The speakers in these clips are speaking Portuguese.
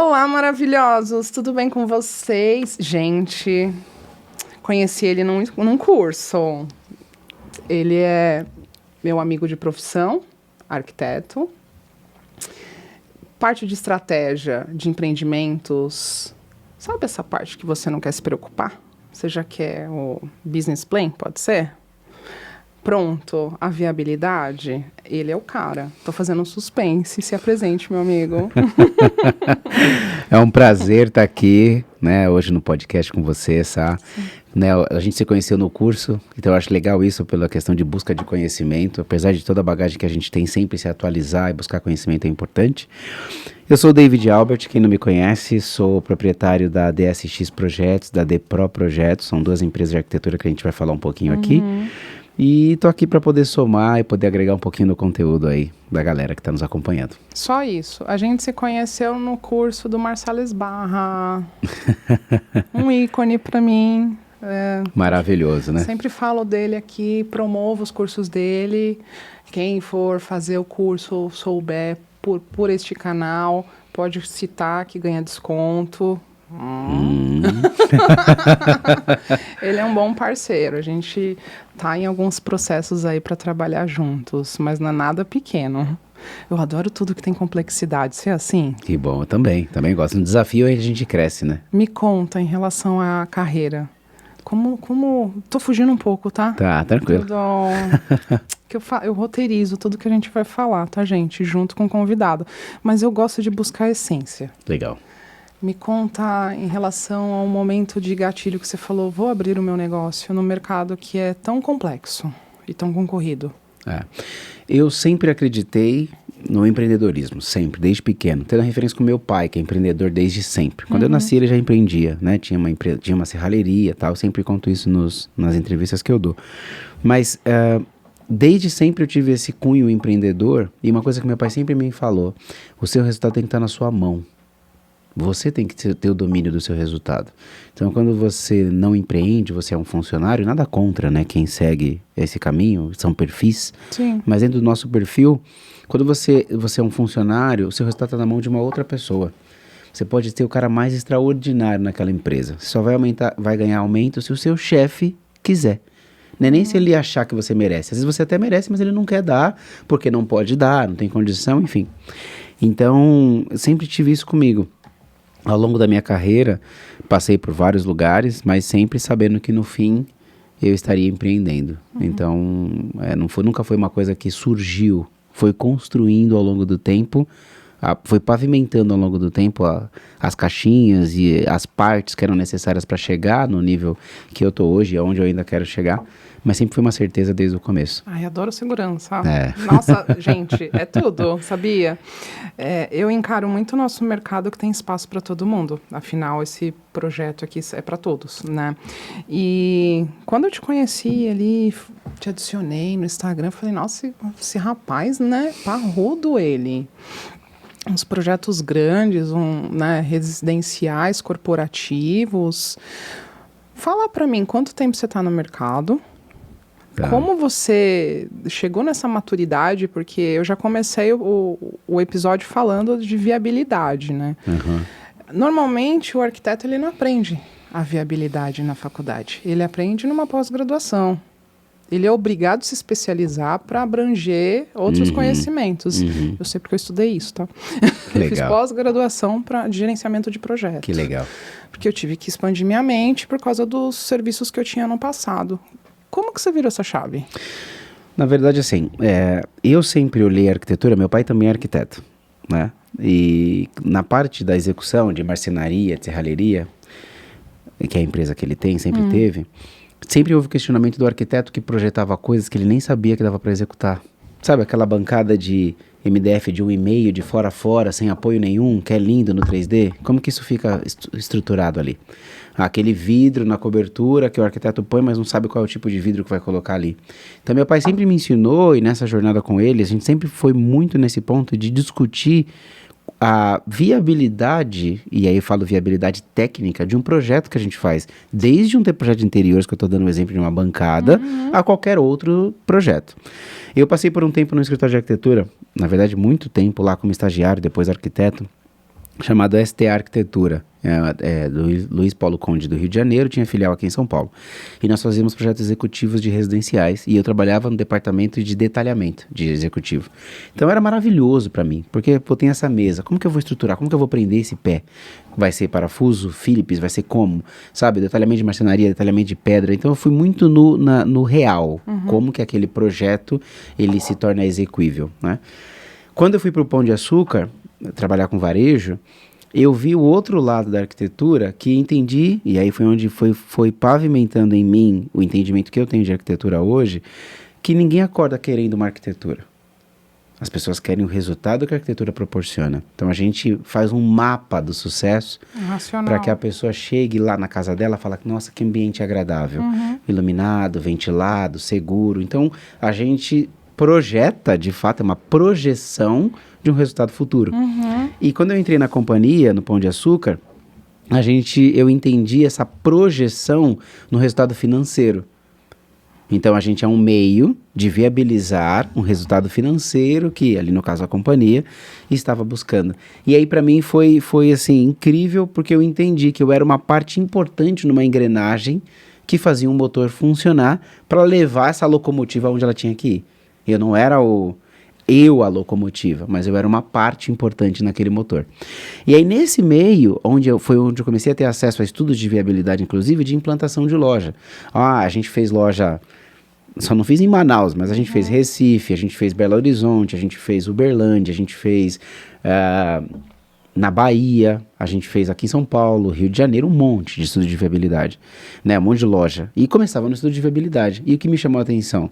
Olá, maravilhosos! Tudo bem com vocês? Gente, conheci ele num curso. Ele é meu amigo de profissão, arquiteto. Parte de estratégia de empreendimentos. Sabe essa parte que você não quer se preocupar? Você já quer o business plan, pode ser? Pronto, a viabilidade, ele é o cara. Tô fazendo um suspense, se apresente, meu amigo. É um prazer estar aqui, né, hoje no podcast com você, Sá. Né, a gente se conheceu no curso, então eu acho legal isso pela questão de busca de conhecimento. Apesar de toda a bagagem que a gente tem, sempre se atualizar e buscar conhecimento é importante. Eu sou o David Albert, quem não me conhece, sou proprietário da DSX Projetos, da DPro Projetos, são duas empresas de arquitetura que a gente vai falar um pouquinho aqui. E tô aqui para poder somar e poder agregar um pouquinho no conteúdo aí da galera que está nos acompanhando. Só isso. A gente se conheceu no curso do Marcelo Esbarra. Um ícone para mim. Maravilhoso, né? Sempre falo dele aqui, promovo os cursos dele. Quem for fazer o curso, souber por este canal, pode citar que ganha desconto. Ele é um bom parceiro. A gente tá em alguns processos aí para trabalhar juntos, mas não é nada pequeno. Eu adoro tudo que tem complexidade. Você é assim? Que bom, eu também gosto. No desafio aí a gente cresce, né? Me conta em relação à carreira. Como... Tô fugindo um pouco, tá? Tá, tranquilo. Eu roteirizo tudo que a gente vai falar, tá, gente? Junto com o convidado. Mas eu gosto de buscar a essência. Legal. Me conta em relação ao momento de gatilho que você falou, vou abrir o meu negócio no mercado que é tão complexo e tão concorrido. Eu sempre acreditei no empreendedorismo, sempre, desde pequeno. Tendo a referência com meu pai, que é empreendedor desde sempre. Quando eu nasci, ele já empreendia, né? Tinha uma serralheria e tal, eu sempre conto isso nas entrevistas que eu dou. Mas desde sempre eu tive esse cunho empreendedor, e uma coisa que meu pai sempre me falou, o seu resultado tem que estar na sua mão. Você tem que ter o domínio do seu resultado. Então, quando você não empreende, você é um funcionário, nada contra, né? Quem segue esse caminho, são perfis. Sim. Mas dentro do nosso perfil, quando você é um funcionário, o seu resultado está na mão de uma outra pessoa. Você pode ter o cara mais extraordinário naquela empresa. Você só vai ganhar aumento se o seu chefe quiser. Não é nem se ele achar que você merece. Às vezes você até merece, mas ele não quer dar, porque não pode dar, não tem condição, enfim. Então, eu sempre tive isso comigo. Ao longo da minha carreira, passei por vários lugares, mas sempre sabendo que no fim eu estaria empreendendo. Então, nunca foi uma coisa que surgiu, foi construindo ao longo do tempo, foi pavimentando ao longo do tempo as caixinhas e as partes que eram necessárias para chegar no nível que eu estou hoje, aonde eu ainda quero chegar. Mas sempre foi uma certeza desde o começo. Ai, adoro segurança. Nossa, gente, é tudo, sabia? Eu encaro muito o nosso mercado que tem espaço para todo mundo. Afinal, esse projeto aqui é para todos, né? E quando eu te conheci ali, te adicionei no Instagram, falei, nossa, esse rapaz, né? Parrudo ele. Uns projetos grandes, né, residenciais, corporativos. Fala para mim, quanto tempo você está no mercado? Como você chegou nessa maturidade? Porque eu já comecei o episódio falando de viabilidade, né? Normalmente, o arquiteto ele não aprende a viabilidade na faculdade. Ele aprende numa pós-graduação. Ele é obrigado a se especializar para abranger outros conhecimentos. Eu sei porque eu estudei isso, tá? Eu fiz pós-graduação de gerenciamento de projetos. Que legal. Porque eu tive que expandir minha mente por causa dos serviços que eu tinha no passado. Como que você virou essa chave? Na verdade, assim, eu sempre olhei a arquitetura, meu pai também é arquiteto, né? E na parte da execução de marcenaria, de serralheria, que é a empresa que ele tem, sempre teve, sempre houve questionamento do arquiteto que projetava coisas que ele nem sabia que dava para executar. Sabe aquela bancada de MDF de 1,5 de fora a fora, sem apoio nenhum, que é lindo no 3D? Como que isso fica estruturado ali? Aquele vidro na cobertura que o arquiteto põe, mas não sabe qual é o tipo de vidro que vai colocar ali. Então, meu pai sempre me ensinou, e nessa jornada com ele, a gente sempre foi muito nesse ponto de discutir a viabilidade, e aí eu falo viabilidade técnica, de um projeto que a gente faz. Desde um projeto de interiores, que eu estou dando um exemplo de uma bancada, a qualquer outro projeto. Eu passei por um tempo no escritório de arquitetura, na verdade muito tempo lá como estagiário, depois arquiteto, chamado STA Arquitetura, do Luiz Paulo Conde do Rio de Janeiro, tinha filial aqui em São Paulo. E nós fazíamos projetos executivos de residenciais e eu trabalhava no departamento de detalhamento de executivo. Então era maravilhoso para mim, porque pô, tem essa mesa, como que eu vou estruturar, como que eu vou prender esse pé? Vai ser parafuso, Phillips, vai ser como? Sabe, detalhamento de marcenaria, detalhamento de pedra. Então eu fui muito no real, como que aquele projeto ele se torna execuível, né? Quando eu fui para o Pão de Açúcar, trabalhar com varejo, eu vi o outro lado da arquitetura que entendi, e aí foi onde foi pavimentando em mim o entendimento que eu tenho de arquitetura hoje, que ninguém acorda querendo uma arquitetura. As pessoas querem o resultado que a arquitetura proporciona. Então a gente faz um mapa do sucesso para que a pessoa chegue lá na casa dela e fale, nossa, que ambiente agradável, iluminado, ventilado, seguro. Então a gente projeta, de fato, é uma projeção de um resultado futuro. E quando eu entrei na companhia, no Pão de Açúcar, eu entendi essa projeção no resultado financeiro. Então, a gente é um meio de viabilizar um resultado financeiro que, ali no caso, a companhia estava buscando. E aí, para mim, foi assim, incrível, porque eu entendi que eu era uma parte importante numa engrenagem que fazia um motor funcionar para levar essa locomotiva onde ela tinha que ir. Eu não era a locomotiva, mas eu era uma parte importante naquele motor. E aí, nesse meio, foi onde eu comecei a ter acesso a estudos de viabilidade, inclusive, de implantação de loja. A gente fez loja, só não fiz em Manaus, mas a gente fez Recife, a gente fez Belo Horizonte, a gente fez Uberlândia, a gente fez na Bahia, a gente fez aqui em São Paulo, Rio de Janeiro, um monte de estudo de viabilidade, né? Um monte de loja. E começava no estudo de viabilidade. E o que me chamou a atenção?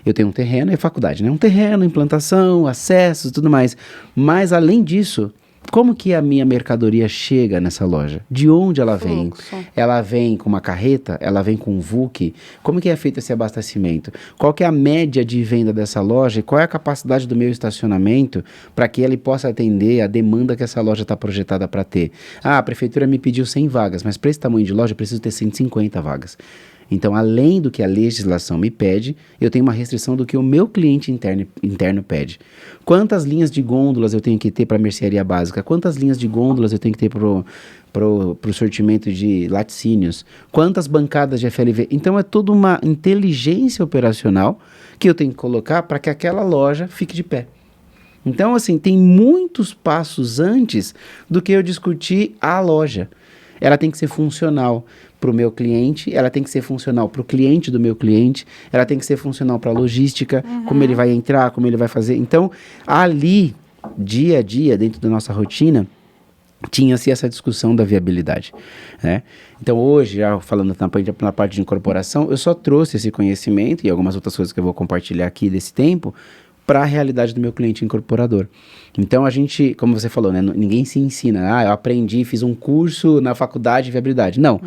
Eu tenho um terreno, é faculdade, né? Um terreno, implantação, acessos, tudo mais. Mas, além disso, como que a minha mercadoria chega nessa loja? De onde ela vem? Ela vem com uma carreta? Ela vem com um VUC? Como que é feito esse abastecimento? Qual que é a média de venda dessa loja? E qual é a capacidade do meu estacionamento para que ele possa atender a demanda que essa loja está projetada para ter? A prefeitura me pediu 100 vagas, mas para esse tamanho de loja eu preciso ter 150 vagas. Então, além do que a legislação me pede, eu tenho uma restrição do que o meu cliente interno pede. Quantas linhas de gôndolas eu tenho que ter para a mercearia básica? Quantas linhas de gôndolas eu tenho que ter para o sortimento de laticínios? Quantas bancadas de FLV? Então, é toda uma inteligência operacional que eu tenho que colocar para que aquela loja fique de pé. Então, assim, tem muitos passos antes do que eu discutir a loja. Ela tem que ser funcional para o meu cliente, ela tem que ser funcional para o cliente do meu cliente, ela tem que ser funcional para a logística, como ele vai entrar, como ele vai fazer. Então, ali, dia a dia, dentro da nossa rotina, tinha-se essa discussão da viabilidade, né? Então, hoje, já falando na parte de incorporação, eu só trouxe esse conhecimento e algumas outras coisas que eu vou compartilhar aqui desse tempo para a realidade do meu cliente incorporador. Então, a gente, como você falou, né, ninguém se ensina, eu aprendi, fiz um curso na faculdade de viabilidade. Não,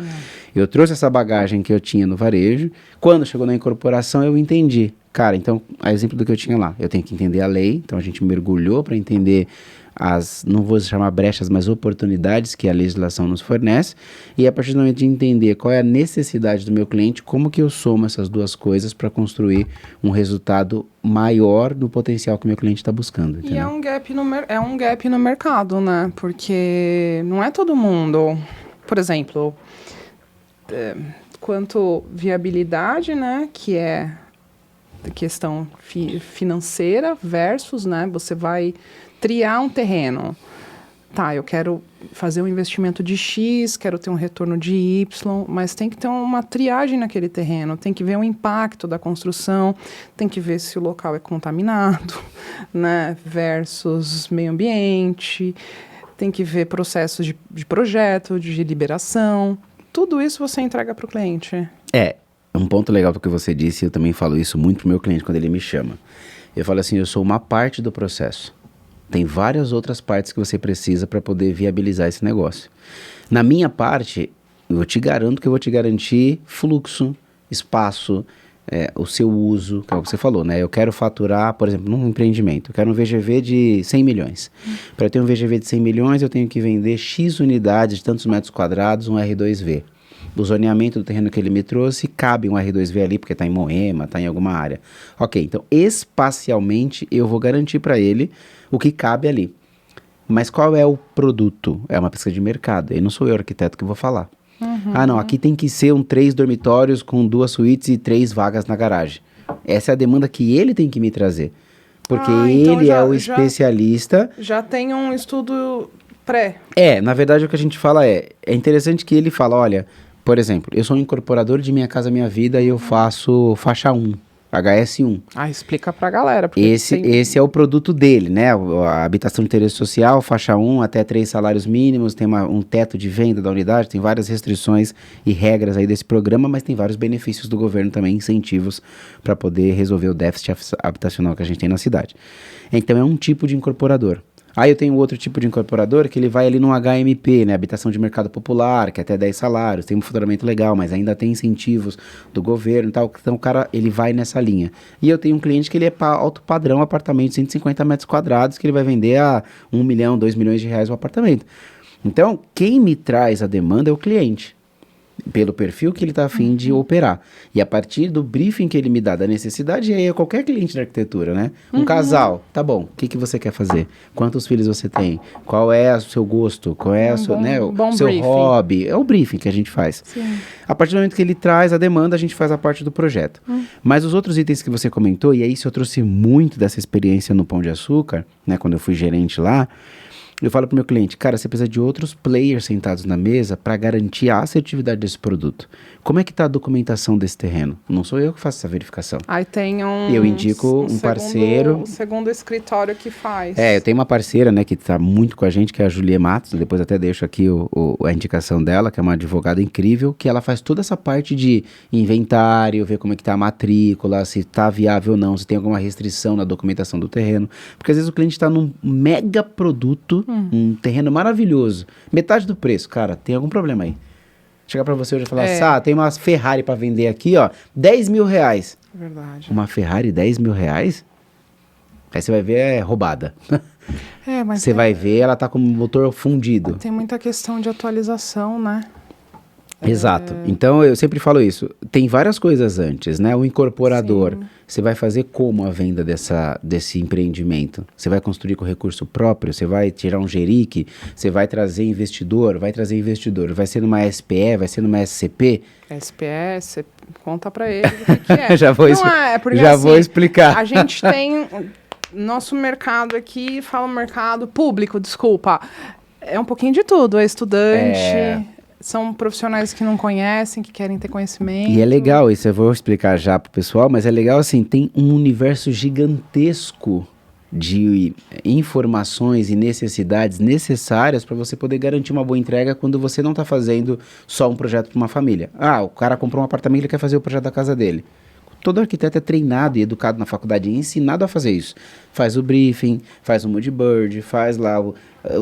eu trouxe essa bagagem que eu tinha no varejo, quando chegou na incorporação eu entendi. Cara, então, a exemplo do que eu tinha lá, eu tenho que entender a lei, então a gente mergulhou para entender não vou chamar brechas, mas oportunidades que a legislação nos fornece, e a partir do momento de entender qual é a necessidade do meu cliente, como que eu somo essas duas coisas para construir um resultado maior do potencial que o meu cliente está buscando. Entendeu? E é um gap no mercado, né? Porque não é todo mundo, por exemplo, quanto viabilidade, né, que é questão financeira versus, né, você vai triar um terreno. Tá, eu quero fazer um investimento de X, quero ter um retorno de Y, mas tem que ter uma triagem naquele terreno, tem que ver o impacto da construção, tem que ver se o local é contaminado, né, versus meio ambiente, tem que ver processos de projeto, de liberação, tudo isso você entrega para o cliente. Um ponto legal do que você disse, eu também falo isso muito pro meu cliente quando ele me chama. Eu falo assim, eu sou uma parte do processo. Tem várias outras partes que você precisa para poder viabilizar esse negócio. Na minha parte, eu te garanto que eu vou te garantir fluxo, espaço, o seu uso, que é o que você falou, né? Eu quero faturar, por exemplo, num empreendimento, eu quero um VGV de 100 milhões. Para ter um VGV de 100 milhões, eu tenho que vender X unidades de tantos metros quadrados, um R2V. O zoneamento do terreno que ele me trouxe, cabe um R2V ali, porque está em Moema, está em alguma área. Ok, então espacialmente eu vou garantir para ele o que cabe ali. Mas qual é o produto? É uma pesquisa de mercado. E não sou eu, arquiteto, que vou falar. Não, aqui tem que ser 3 dormitórios com 2 suítes e 3 vagas na garagem. Essa é a demanda que ele tem que me trazer. Porque então ele é o especialista. Já tem um estudo pré. Na verdade o que a gente fala é interessante que ele fala, olha, por exemplo, eu sou um incorporador de Minha Casa Minha Vida e eu faço faixa 1. HS1. Explica pra galera. Esse é o produto dele, né? A habitação de interesse social, faixa 1, até 3 salários mínimos, tem um teto de venda da unidade, tem várias restrições e regras aí desse programa, mas tem vários benefícios do governo também, incentivos para poder resolver o déficit habitacional que a gente tem na cidade. Então é um tipo de incorporador. Aí eu tenho outro tipo de incorporador que ele vai ali no HMP, né? Habitação de mercado popular, que é até 10 salários, tem um faturamento legal, mas ainda tem incentivos do governo e tal. Então o cara, ele vai nessa linha. E eu tenho um cliente que ele é alto padrão, apartamento de 150 metros quadrados, que ele vai vender a 1 milhão, 2 milhões de reais o apartamento. Então, quem me traz a demanda é o cliente, pelo perfil que ele está a fim de operar. E a partir do briefing que ele me dá da necessidade, aí é qualquer cliente da arquitetura, né? Um casal, tá bom, o que você quer fazer? Quantos filhos você tem? Qual é o seu gosto? Qual é o seu, seu hobby? É o briefing que a gente faz. Sim. A partir do momento que ele traz a demanda, a gente faz a parte do projeto. Mas os outros itens que você comentou, e aí isso eu trouxe muito dessa experiência no Pão de Açúcar, né? Quando eu fui gerente lá, eu falo pro meu cliente, cara, você precisa de outros players sentados na mesa para garantir a assertividade desse produto. Como é que tá a documentação desse terreno? Não sou eu que faço essa verificação. Aí tem eu indico um parceiro. O segundo escritório que faz. Eu tenho uma parceira, né, que tá muito com a gente, que é a Julia Matos. Depois até deixo aqui a indicação dela, que é uma advogada incrível, que ela faz toda essa parte de inventário, ver como é que tá a matrícula, se tá viável ou não, se tem alguma restrição na documentação do terreno. Porque às vezes o cliente tá num mega produto, um terreno maravilhoso, metade do preço, cara, tem algum problema aí. Chegar pra você hoje e falar, tem uma Ferrari pra vender aqui, ó, 10 mil reais. Verdade. Uma Ferrari, 10 mil reais? Aí você vai ver, é roubada. Mas você vai ver, ela tá com o motor fundido. Tem muita questão de atualização, né? Exato. Então, eu sempre falo isso. Tem várias coisas antes, né? O incorporador, você vai fazer como a venda desse empreendimento? Você vai construir com recurso próprio? Você vai tirar um jerique? Você vai trazer investidor? Vai trazer investidor. Vai ser numa SPE? Vai ser numa SCP? SPE, você conta pra ele o que é. Já vou explicar. A gente tem... Nosso mercado aqui, fala mercado público, desculpa. É um pouquinho de tudo. É estudante... São profissionais que não conhecem, que querem ter conhecimento. E é legal, isso eu vou explicar já pro pessoal, mas é legal assim, tem um universo gigantesco de informações e necessidades necessárias para você poder garantir uma boa entrega quando você não está fazendo só um projeto para uma família. O cara comprou um apartamento e ele quer fazer o projeto da casa dele. Todo arquiteto é treinado e educado na faculdade e ensinado a fazer isso. Faz o briefing, faz o moodboard, faz lá o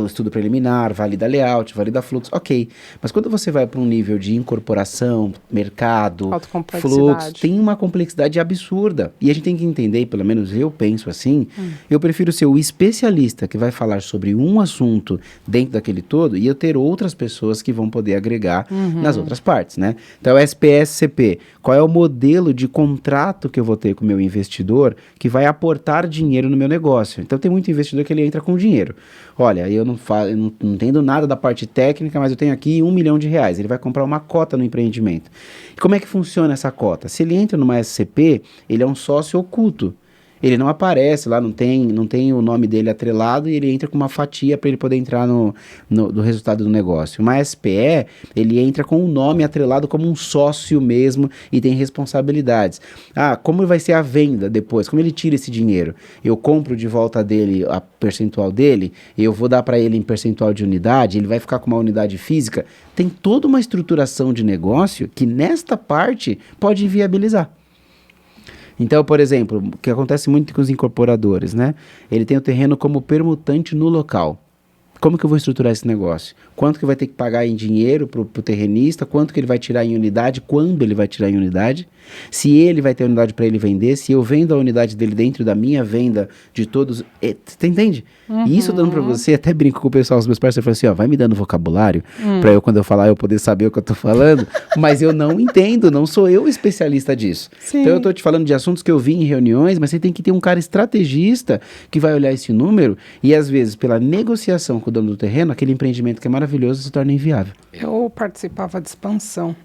estudo preliminar, valida layout, valida fluxo, ok. Mas quando você vai para um nível de incorporação, mercado, fluxo, tem uma complexidade absurda. E a gente tem que entender, pelo menos eu penso assim, eu prefiro ser o especialista que vai falar sobre um assunto dentro daquele todo e eu ter outras pessoas que vão poder agregar nas outras partes, né? Então, SPSCP, qual é o modelo de contrato que eu vou ter com o meu investidor que vai aportar dinheiro no meu negócio? Então, tem muito investidor que ele entra com dinheiro. Olha, eu não entendo nada da parte técnica, mas eu tenho aqui 1 milhão de reais. Ele vai comprar uma cota no empreendimento. E como é que funciona essa cota? Se ele entra numa SCP, ele é um sócio oculto. Ele não aparece lá, não tem o nome dele atrelado e ele entra com uma fatia para ele poder entrar no resultado do negócio. Uma SPE, ele entra com o nome atrelado como um sócio mesmo e tem responsabilidades. Como vai ser a venda depois? Como ele tira esse dinheiro? Eu compro de volta dele a percentual dele, eu vou dar para ele em percentual de unidade, ele vai ficar com uma unidade física. Tem toda uma estruturação de negócio que nesta parte pode inviabilizar. Então, por exemplo, o que acontece muito com os incorporadores, né? Ele tem o terreno como permutante no local. Como que eu vou estruturar esse negócio? Quanto que vai ter que pagar em dinheiro pro terrenista? Quanto que ele vai tirar em unidade? Quando ele vai tirar em unidade? Se ele vai ter unidade para ele vender? Se eu vendo a unidade dele dentro da minha venda de todos... Você entende? E isso dando para você, até brinco com o pessoal, os meus parceiros, falam assim, ó, vai me dando vocabulário para eu, quando eu falar, eu poder saber o que eu tô falando, mas eu não entendo, não sou eu especialista disso. Sim. Então eu tô te falando de assuntos que eu vi em reuniões, mas você tem que ter um cara estrategista que vai olhar esse número e às vezes pela negociação com o dono do terreno, aquele empreendimento que é maravilhoso se torna inviável. Eu participava de expansão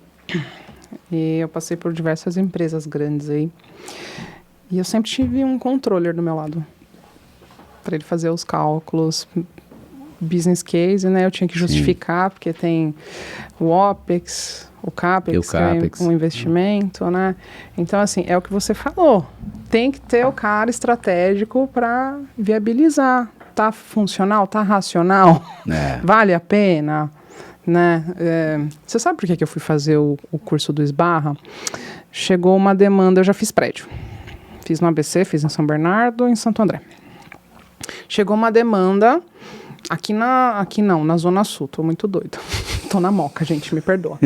e eu passei por diversas empresas grandes aí e eu sempre tive um controller do meu lado para ele fazer os cálculos, business case, né? Eu tinha que justificar, porque tem o OPEX, o CAPEX, que é um investimento, né? Então, assim, é o que você falou. Tem que ter o cara estratégico para viabilizar. Tá funcional? Tá racional? Vale a pena? Né? Você sabe por que eu fui fazer o curso do Esbarra? Chegou uma demanda, eu já fiz prédio. Fiz no ABC, fiz em São Bernardo, em Santo André. Chegou uma demanda, na Zona Sul, tô muito doido. Tô na moca, gente, me perdoa.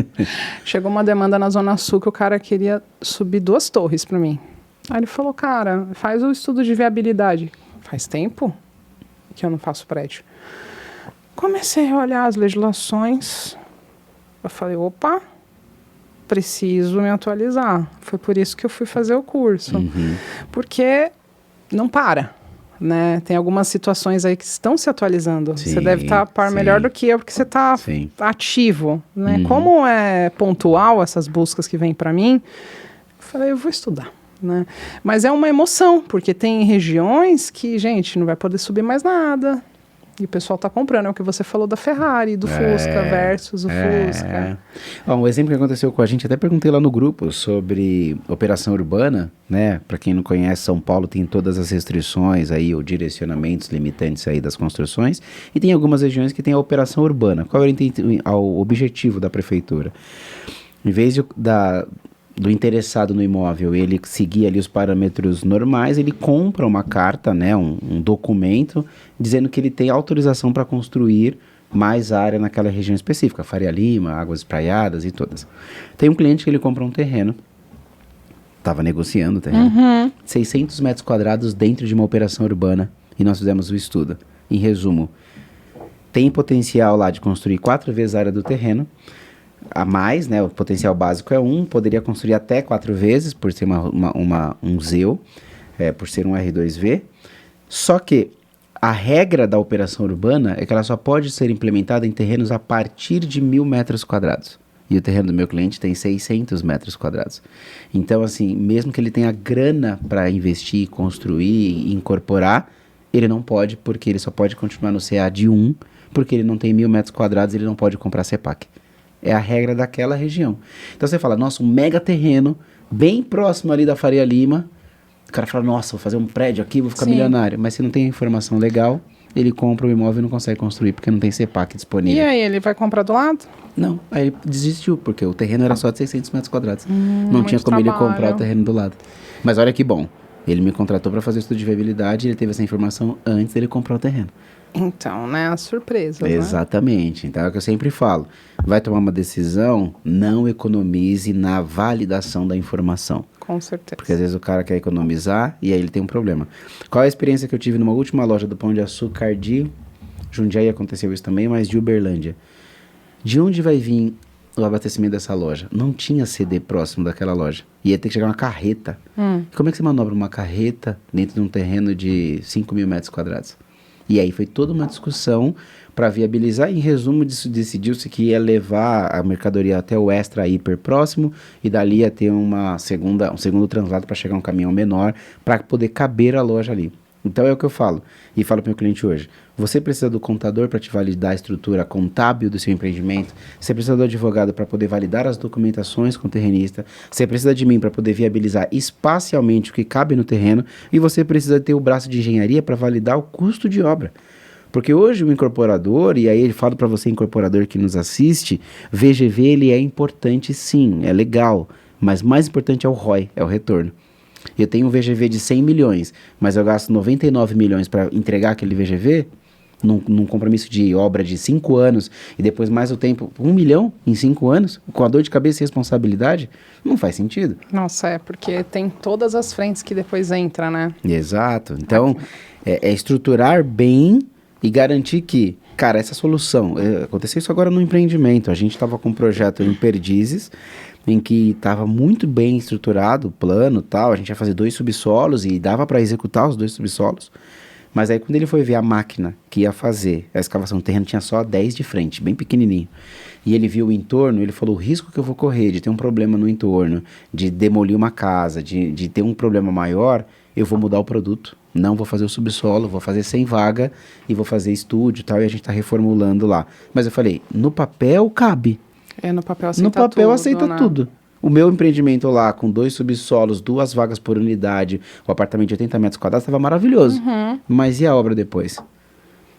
Chegou uma demanda na Zona Sul que o cara queria subir 2 torres para mim. Aí ele falou, cara, faz o estudo de viabilidade. Faz tempo que eu não faço prédio. Comecei a olhar as legislações, eu falei, opa, preciso me atualizar. Foi por isso que eu fui fazer o curso. Porque não para. Né? Tem algumas situações aí que estão se atualizando. Você deve estar a par melhor do que eu, porque você está ativo. Né? Como é pontual essas buscas que vêm para mim, eu falei, eu vou estudar. Né? Mas é uma emoção, porque tem regiões que, gente, não vai poder subir mais nada. E o pessoal está comprando. É o que você falou da Ferrari, do Fusca versus o Fusca. Um exemplo que aconteceu com a gente, até perguntei lá no grupo sobre operação urbana, né? Para quem não conhece, São Paulo tem todas as restrições aí, ou direcionamentos limitantes aí das construções, e tem algumas regiões que tem a operação urbana. Qual era o objetivo da prefeitura? Em vez do interessado no imóvel, ele seguir ali os parâmetros normais, ele compra uma carta, né, um documento, dizendo que ele tem autorização para construir mais área naquela região específica, Faria Lima, Águas Espraiadas e todas. Tem um cliente que ele compra um terreno, estava negociando o terreno, 600 metros quadrados dentro de uma operação urbana, e nós fizemos o estudo. Em resumo, tem potencial lá de construir 4 vezes a área do terreno, a mais, né, o potencial básico é 1, poderia construir até 4 vezes, por ser um ZEU, por ser um R2V, só que a regra da operação urbana é que ela só pode ser implementada em terrenos a partir de 1.000 metros quadrados, e o terreno do meu cliente tem 600 metros quadrados, então assim, mesmo que ele tenha grana para investir, construir, incorporar, ele não pode, porque ele só pode continuar no CA de 1, porque ele não tem 1.000 metros quadrados, ele não pode comprar CEPAC. É a regra daquela região. Então você fala, nossa, um mega terreno, bem próximo ali da Faria Lima. O cara fala, nossa, vou fazer um prédio aqui, vou ficar milionário. Mas se não tem informação legal, ele compra o imóvel e não consegue construir, porque não tem CEPAC disponível. E aí, ele vai comprar do lado? Não, aí ele desistiu, porque o terreno era só de 600 metros quadrados. Não tinha como ele comprar o terreno do lado. Mas olha que bom, ele me contratou para fazer o estudo de viabilidade e ele teve essa informação antes dele comprar o terreno. Então, né, as surpresas, Exatamente. Então é o que eu sempre falo. Vai tomar uma decisão, não economize na validação da informação. Com certeza. Porque às vezes o cara quer economizar e aí ele tem um problema. Qual é a experiência que eu tive numa última loja do Pão de Açúcar de Jundiaí, aconteceu isso também, mas de Uberlândia. De onde vai vir o abastecimento dessa loja? Não tinha CD próximo daquela loja. Ia ter que chegar uma carreta. Como é que você manobra uma carreta dentro de um terreno de 5.000 metros quadrados? E aí foi toda uma discussão para viabilizar. Em resumo, decidiu-se que ia levar a mercadoria até o extra hiper próximo e dali ia ter um segundo translado para chegar um caminhão menor para poder caber a loja ali. Então é o que eu falo, e falo para o meu cliente hoje. Você precisa do contador para te validar a estrutura contábil do seu empreendimento. Você precisa do advogado para poder validar as documentações com o terrenista. Você precisa de mim para poder viabilizar espacialmente o que cabe no terreno. E você precisa ter o braço de engenharia para validar o custo de obra. Porque hoje o incorporador, e aí ele fala para você, incorporador que nos assiste, VGV ele é importante sim, é legal. Mas mais importante é o ROI, é o retorno. Eu tenho um VGV de 100 milhões, mas eu gasto 99 milhões para entregar aquele VGV, num compromisso de obra de 5 anos e depois mais o tempo, 1 milhão em 5 anos, com a dor de cabeça e responsabilidade, não faz sentido. Nossa, porque tem todas as frentes que depois entra, né? Exato. Então, é estruturar bem e garantir que, cara, essa solução, aconteceu isso agora no empreendimento, a gente estava com um projeto em Perdizes, em que estava muito bem estruturado o plano e tal, a gente ia fazer 2 subsolos e dava para executar os 2 subsolos, mas aí quando ele foi ver a máquina que ia fazer a escavação do terreno, tinha só 10 de frente, bem pequenininho, e ele viu o entorno, ele falou, o risco que eu vou correr de ter um problema no entorno, de demolir uma casa, de ter um problema maior, eu vou mudar o produto, não vou fazer o subsolo, vou fazer sem vaga e vou fazer estúdio e tal, e a gente está reformulando lá. Mas eu falei, no papel cabe. No papel aceita tudo. No papel aceita né? tudo. O meu empreendimento lá, com 2 subsolos, 2 vagas por unidade, o apartamento de 80 metros quadrados, estava maravilhoso. Mas e a obra depois?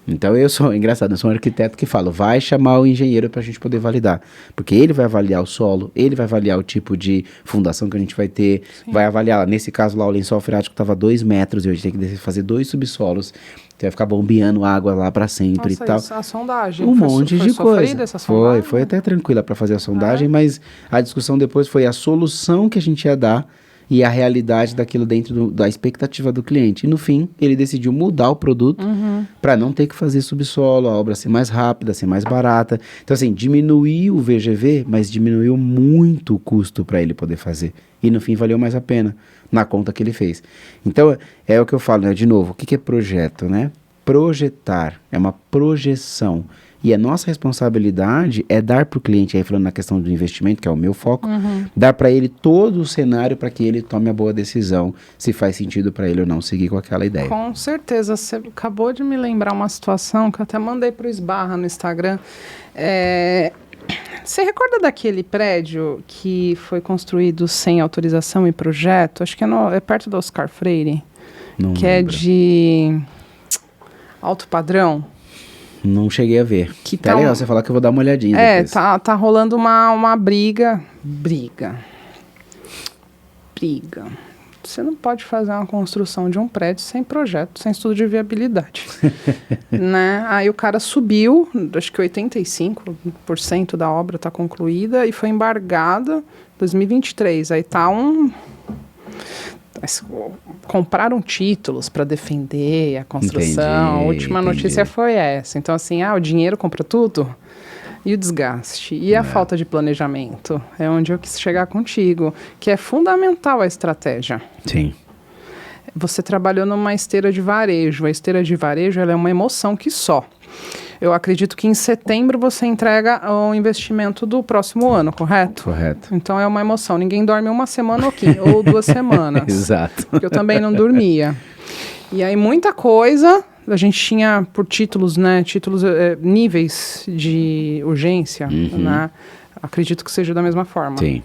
Então eu sou um arquiteto que falo, vai chamar o engenheiro para a gente poder validar. Porque ele vai avaliar o solo, ele vai avaliar o tipo de fundação que a gente vai ter, vai avaliar, nesse caso lá o lençol freático estava 2 metros, e a gente tem que fazer 2 subsolos, então vai ficar bombeando água lá para sempre. Nossa, e tal. Isso, a sondagem. Monte de coisa. Essa sondagem? Foi até tranquila para fazer a sondagem, mas a discussão depois foi a solução que a gente ia dar e a realidade daquilo dentro da expectativa do cliente. E no fim, ele decidiu mudar o produto para não ter que fazer subsolo, a obra ser mais rápida, ser mais barata. Então, assim, diminuiu o VGV, mas diminuiu muito o custo para ele poder fazer. E no fim, valeu mais a pena na conta que ele fez. Então, é o que eu falo, né? De novo, o que é projeto, né? Projetar é uma projeção. E a nossa responsabilidade é dar para o cliente, aí falando na questão do investimento, que é o meu foco, dar para ele todo o cenário para que ele tome a boa decisão, se faz sentido para ele ou não seguir com aquela ideia. Com certeza. Você acabou de me lembrar uma situação que eu até mandei para o Esbarra no Instagram. Você recorda daquele prédio que foi construído sem autorização e projeto? Acho que é perto do Oscar Freire. Não que lembro. É de alto padrão. Não cheguei a ver. Que tá legal você falar que eu vou dar uma olhadinha depois. Tá rolando uma briga. Você não pode fazer uma construção de um prédio sem projeto, sem estudo de viabilidade. Né? Aí o cara subiu, acho que 85% da obra está concluída e foi embargada em 2023. Aí tá compraram títulos para defender a construção. A última notícia foi essa. Então, assim, o dinheiro compra tudo e o desgaste. E a falta de planejamento é onde eu quis chegar contigo, que é fundamental a estratégia. Sim. Você trabalhou numa esteira de varejo. A esteira de varejo ela é uma emoção que só. Eu acredito que em setembro você entrega o investimento do próximo ano, correto? Correto. Então é uma emoção. Ninguém dorme uma semana ou 2 semanas. Exato. Porque eu também não dormia. E aí muita coisa, a gente tinha por títulos, né? Níveis de urgência, né? Acredito que seja da mesma forma. Sim.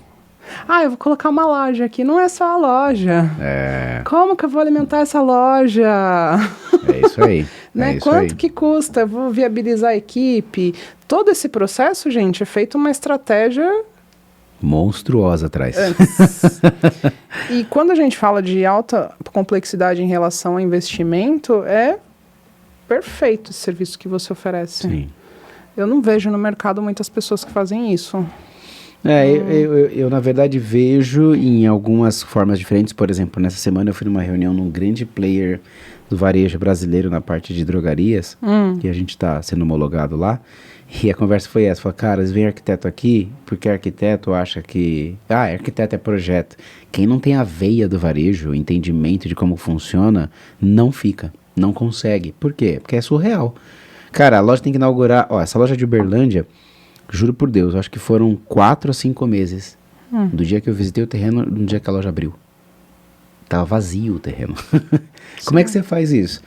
Eu vou colocar uma loja aqui. Não é só a loja. Como que eu vou alimentar essa loja? É isso aí. Né? Quanto que custa? Eu vou viabilizar a equipe. Todo esse processo, gente, é feito uma estratégia monstruosa atrás. E quando a gente fala de alta complexidade em relação ao investimento, é perfeito esse serviço que você oferece. Sim. Eu não vejo no mercado muitas pessoas que fazem isso. Eu, na verdade, vejo em algumas formas diferentes. Por exemplo, nessa semana eu fui numa reunião num grande player do varejo brasileiro na parte de drogarias, que a gente está sendo homologado lá. E a conversa foi essa, falou, cara, vem arquiteto aqui, porque arquiteto acha que, arquiteto é projeto. Quem não tem a veia do varejo, o entendimento de como funciona, não fica, não consegue. Por quê? Porque é surreal. Cara, a loja tem que inaugurar, essa loja de Uberlândia, juro por Deus, acho que foram 4 a 5 meses do dia que eu visitei o terreno, do dia que a loja abriu. Tava vazio o terreno. Como é que você faz isso?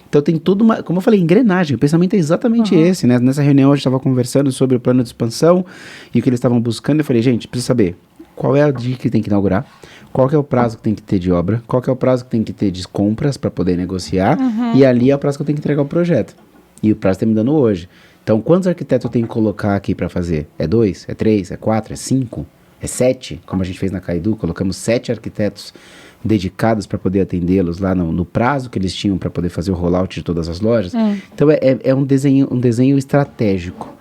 Então tem tudo uma, como eu falei, engrenagem, o pensamento é exatamente esse, né? Nessa reunião a gente estava conversando sobre o plano de expansão e o que eles estavam buscando, eu falei, gente, precisa saber qual é a dia que tem que inaugurar, qual que é o prazo que tem que ter de obra, qual que é o prazo que tem que ter de compras para poder negociar, e ali é o prazo que eu tenho que entregar o projeto. E o prazo está me dando hoje. Então, quantos arquitetos eu tenho que colocar aqui para fazer? É 2? É 3? É 4? É 5? É 7? Como a gente fez na Caidu, colocamos 7 arquitetos dedicadas para poder atendê-los lá no prazo que eles tinham para poder fazer o rollout de todas as lojas. Então é um desenho estratégico.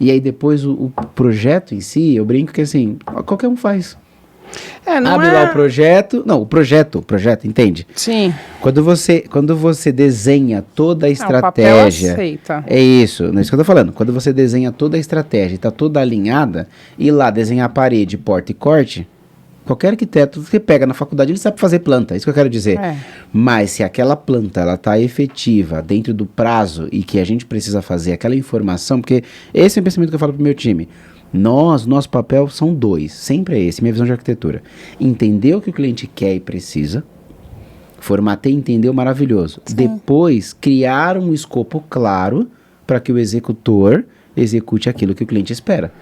E aí depois o projeto em si, eu brinco que assim, qualquer um faz. Abre lá o projeto. Não, o projeto, entende? Sim. Quando você desenha toda a estratégia. O papel aceita. É isso, não é isso que eu tô falando. Quando você desenha toda a estratégia e tá toda alinhada, e lá desenhar parede, porta e corte, qualquer arquiteto que pega na faculdade, ele sabe fazer planta, é isso que eu quero dizer. Mas se aquela planta, ela tá efetiva dentro do prazo e que a gente precisa fazer aquela informação, porque esse é o pensamento que eu falo pro meu time. Nosso papel são 2, sempre é esse, minha visão de arquitetura. Entender o que o cliente quer e precisa, formatar e entender o maravilhoso. Sim. Depois, criar um escopo claro para que o executor execute aquilo que o cliente espera.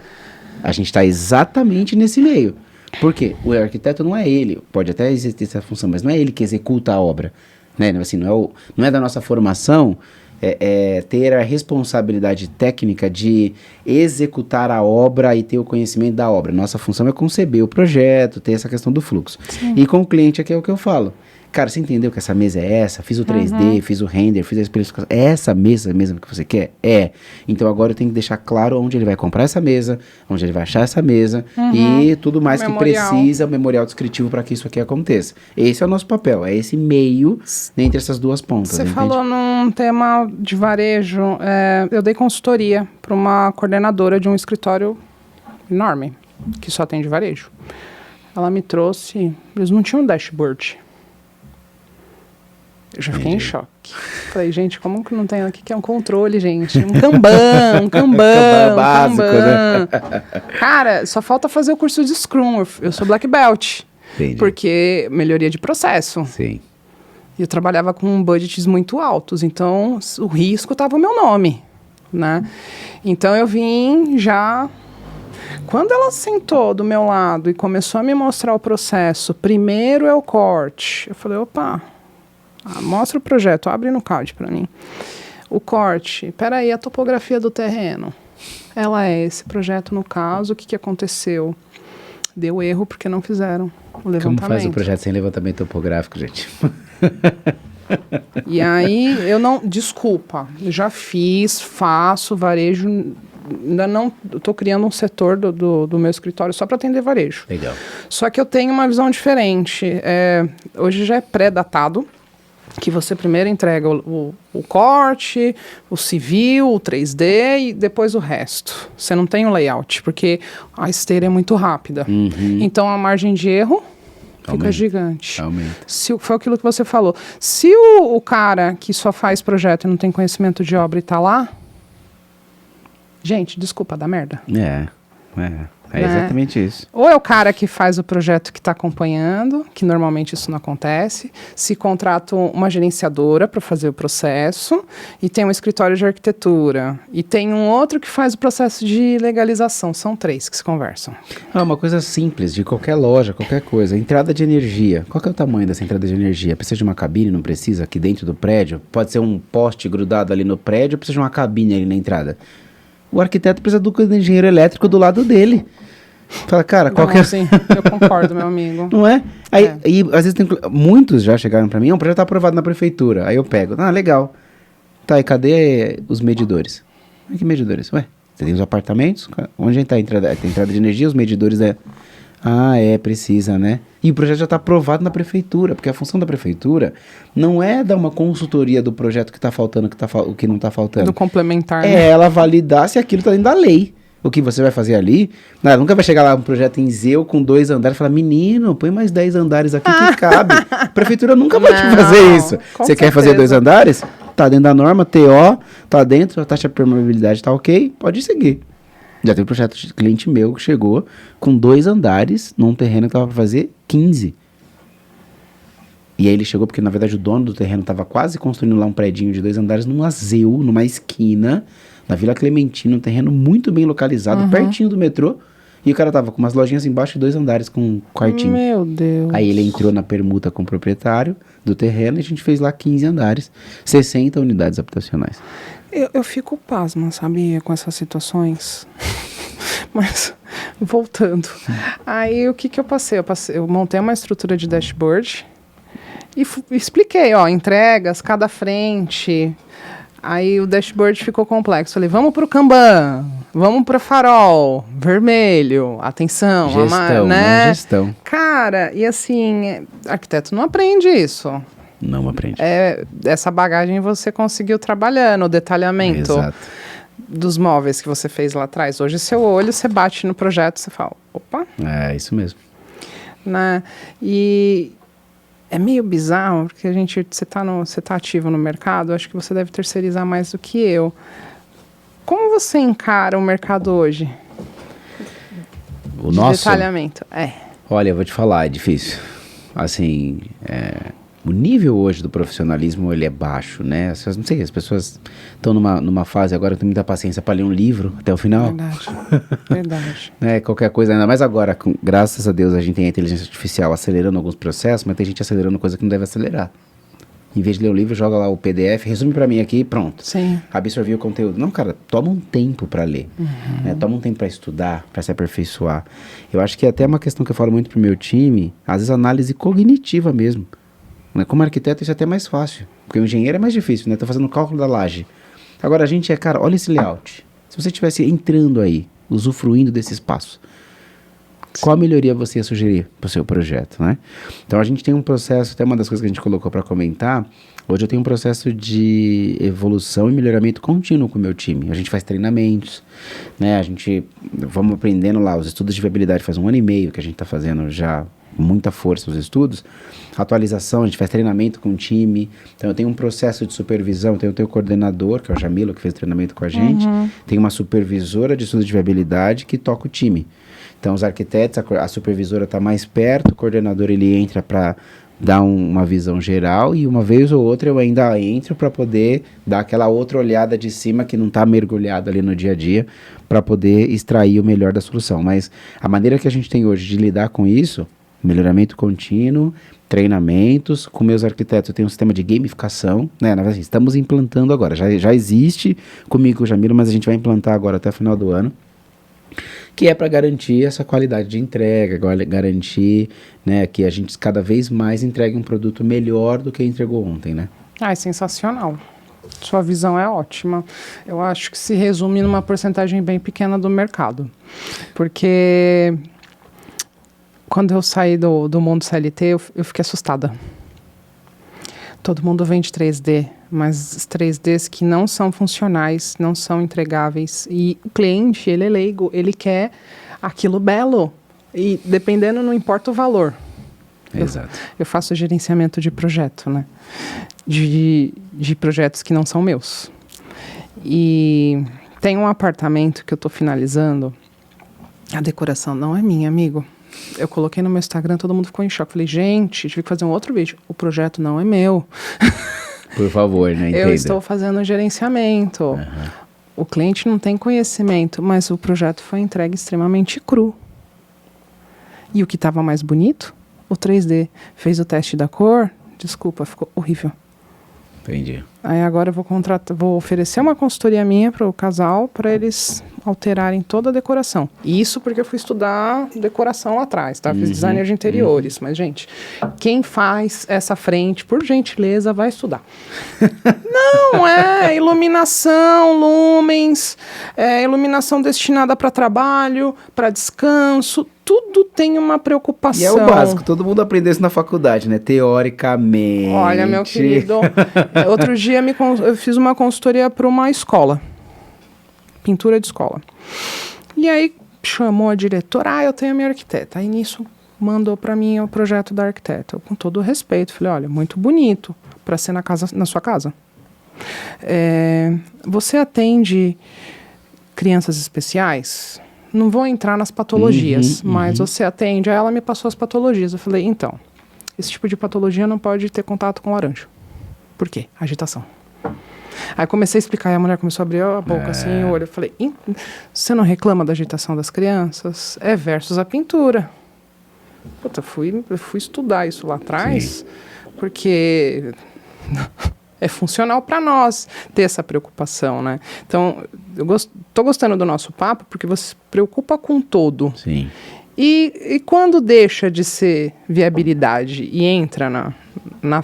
A gente está exatamente nesse meio. Por quê? O arquiteto não é ele, pode até existir essa função, mas não é ele que executa a obra. Né? Assim, não é da nossa formação ter a responsabilidade técnica de executar a obra e ter o conhecimento da obra. Nossa função é conceber o projeto, ter essa questão do fluxo. Sim. E com o cliente aqui é o que eu falo. Cara, você entendeu que essa mesa é essa? Fiz o 3D, fiz o render, fiz a especificação. É essa mesa mesmo que você quer? É. Então agora eu tenho que deixar claro onde ele vai comprar essa mesa, onde ele vai achar essa mesa e tudo mais que precisa, o memorial descritivo para que isso aqui aconteça. Esse é o nosso papel, é esse meio entre essas duas pontas. Você falou num tema de varejo, eu dei consultoria para uma coordenadora de um escritório enorme, que só tem de varejo. Ela me trouxe, eles não tinham dashboard. Eu já fiquei em choque. Falei, gente, como que não tem aqui que é um controle, gente? Um Kanban, Kanban básico, né? Cara, só falta fazer o curso de Scrum. Eu sou Black Belt. Entendi. Porque melhoria de processo. Sim. E eu trabalhava com budgets muito altos, então o risco estava o meu nome, né? Então eu vim já... Quando ela sentou do meu lado e começou a me mostrar o processo, primeiro é o corte. Eu falei, opa... mostra o projeto, abre no CAD para mim. O corte, peraí, a topografia do terreno. Ela é esse projeto no caso, o que aconteceu? Deu erro porque não fizeram o levantamento. Como faz o projeto sem levantamento topográfico, gente? E aí, eu não... Desculpa, eu já fiz, faço varejo... Ainda não estou criando um setor do meu escritório só para atender varejo. Legal. Só que eu tenho uma visão diferente. Hoje já é pré-datado, que você primeiro entrega o corte, o civil, o 3D e depois o resto. Você não tem o layout, porque a esteira é muito rápida. Então a margem de erro fica gigante. Foi aquilo que você falou. Se o cara que só faz projeto e não tem conhecimento de obra e está lá, gente, desculpa, dá merda. É exatamente isso. Ou é o cara que faz o projeto que está acompanhando, que normalmente isso não acontece, se contrata uma gerenciadora para fazer o processo, e tem um escritório de arquitetura, e tem um outro que faz o processo de legalização. São 3 que se conversam. Uma coisa simples, de qualquer loja, qualquer coisa. Entrada de energia. Qual que é o tamanho dessa entrada de energia? Precisa de uma cabine? Não precisa? Aqui dentro do prédio? Pode ser um poste grudado ali no prédio, ou precisa de uma cabine ali na entrada? O arquiteto precisa do engenheiro elétrico do lado dele. Fala, cara, qual que é... Sim, eu concordo, meu amigo. Não é? Aí, às vezes, muitos já chegaram pra mim, o projeto tá aprovado na prefeitura. Aí eu pego, legal. Tá, e cadê os medidores? Que medidores? Ué, você tem os apartamentos? Onde tá a entrada? Tem entrada de energia, os medidores precisa, né? E o projeto já tá aprovado na prefeitura, porque a função da prefeitura não é dar uma consultoria do projeto que tá faltando, o que não tá faltando. Do complementar, né? Ela validar se aquilo tá dentro da lei. O que você vai fazer ali, nunca vai chegar lá um projeto em Zeu com 2 andares e falar, menino, põe mais 10 andares aqui que cabe. A prefeitura nunca vai te fazer isso. Você quer fazer 2 andares? Tá dentro da norma, TO, tá dentro, a taxa de permeabilidade tá ok, pode seguir. Já tem um projeto de cliente meu que chegou com 2 andares num terreno que tava pra fazer 15. E aí ele chegou porque, na verdade, o dono do terreno tava quase construindo lá um predinho de 2 andares numa Zeu, numa esquina, na Vila Clementina, um terreno muito bem localizado, pertinho do metrô. E o cara tava com umas lojinhas embaixo de 2 andares com um quartinho. Meu Deus. Aí ele entrou na permuta com o proprietário do terreno e a gente fez lá 15 andares, 60 unidades habitacionais. Eu fico pasma, sabia, com essas situações. Mas, voltando. Aí, o que eu passei? Eu montei uma estrutura de dashboard E expliquei, ó, entregas, cada frente. Aí o dashboard ficou complexo. Falei, vamos pro Kanban, vamos pro farol, vermelho, atenção. Gestão, né? Gestão. Cara, e assim, arquiteto não aprende isso. Não aprende. Essa bagagem você conseguiu trabalhando, o detalhamento. Exato. Dos móveis que você fez lá atrás. Hoje, seu olho, você bate no projeto, você fala, opa. É, isso mesmo. Né? E é meio bizarro, porque você tá ativo no mercado, acho que você deve terceirizar mais do que eu. Como você encara o mercado hoje? O nosso? Detalhamento, Olha, eu vou te falar, é difícil. Assim, o nível hoje do profissionalismo, ele é baixo, né? Não sei, as pessoas estão numa fase agora, tem muita paciência para ler um livro até o final. Verdade. Né? Qualquer coisa, ainda mais agora, graças a Deus, a gente tem a inteligência artificial acelerando alguns processos, mas tem gente acelerando coisa que não deve acelerar. Em vez de ler o livro, joga lá o PDF, resume para mim aqui, pronto. Sim. Absorvi o conteúdo. Não, cara, toma um tempo para ler. Né? Toma um tempo para estudar, para se aperfeiçoar. Eu acho que é até uma questão que eu falo muito pro meu time, às vezes análise cognitiva mesmo. Como arquiteto isso é até mais fácil, porque o engenheiro é mais difícil, né? Tá fazendo o cálculo da laje. Agora a gente cara, olha esse layout. Se você estivesse entrando aí, usufruindo desse espaço, qual a melhoria você ia sugerir para o seu projeto, né? Então a gente tem um processo, até uma das coisas que a gente colocou para comentar, hoje eu tenho um processo de evolução e melhoramento contínuo com o meu time. A gente faz treinamentos, né? Vamos aprendendo lá, os estudos de viabilidade faz 1 ano e meio que a gente está fazendo já muita força os estudos, atualização, a gente faz treinamento com o time, então eu tenho um processo de supervisão, tenho o teu coordenador, que é o Jamilo, que fez treinamento com a gente, tem uma supervisora de estudos de viabilidade que toca o time. Então os arquitetos, a supervisora está mais perto, o coordenador ele entra para dar uma visão geral e uma vez ou outra eu ainda entro para poder dar aquela outra olhada de cima que não está mergulhado ali no dia a dia para poder extrair o melhor da solução. Mas a maneira que a gente tem hoje de lidar com isso, melhoramento contínuo, treinamentos, com meus arquitetos eu tenho um sistema de gamificação, né? Na verdade, estamos implantando agora, já existe comigo o Jamilo, mas a gente vai implantar agora até o final do ano, que é para garantir essa qualidade de entrega, garantir, né, que a gente cada vez mais entregue um produto melhor do que entregou ontem, né? É sensacional. Sua visão é ótima. Eu acho que se resume numa porcentagem bem pequena do mercado. Porque quando eu saí do mundo CLT, eu fiquei assustada. Todo mundo vende 3D, mas os 3Ds que não são funcionais, não são entregáveis. E o cliente, ele é leigo, ele quer aquilo belo. E dependendo, não importa o valor. Exato. Eu faço gerenciamento de projeto, né? De projetos que não são meus. E tem um apartamento que eu estou finalizando. A decoração não é minha, amigo. Eu coloquei no meu Instagram, todo mundo ficou em choque. Falei, gente, tive que fazer um outro vídeo. O projeto não é meu. Por favor, né? Entenda. Eu estou fazendo gerenciamento. O cliente não tem conhecimento, mas o projeto foi entregue extremamente cru. E o que estava mais bonito? O 3D. Fez o teste da cor, desculpa, ficou horrível. Entendi. Aí agora eu vou oferecer uma consultoria minha para o casal, para eles alterarem toda a decoração. Isso porque eu fui estudar decoração lá atrás, tá? Fiz designer de interiores, mas, gente, quem faz essa frente, por gentileza, vai estudar. Não, iluminação, lumens, iluminação destinada para trabalho, para descanso, tudo tem uma preocupação. E é o básico, todo mundo aprendeu isso na faculdade, né? Teoricamente. Olha, meu querido, outro dia eu fiz uma consultoria para uma escola, pintura de escola. E aí chamou a diretora, eu tenho a minha arquiteta. Aí nisso mandou para mim o projeto da arquiteta. Eu, com todo o respeito, falei, olha, muito bonito para ser na sua casa. Você atende crianças especiais? Não vou entrar nas patologias, mas você atende. Aí ela me passou as patologias. Eu falei, então, esse tipo de patologia não pode ter contato com laranja. Por quê? Agitação. Aí comecei a explicar, e a mulher começou a abrir a boca, assim, o olho. Eu falei, você não reclama da agitação das crianças? Versus a pintura. Puta, eu fui estudar isso lá atrás, porque é funcional para nós ter essa preocupação, né? Então, eu tô gostando do nosso papo, porque você se preocupa com todo. Sim. E quando deixa de ser viabilidade e entra na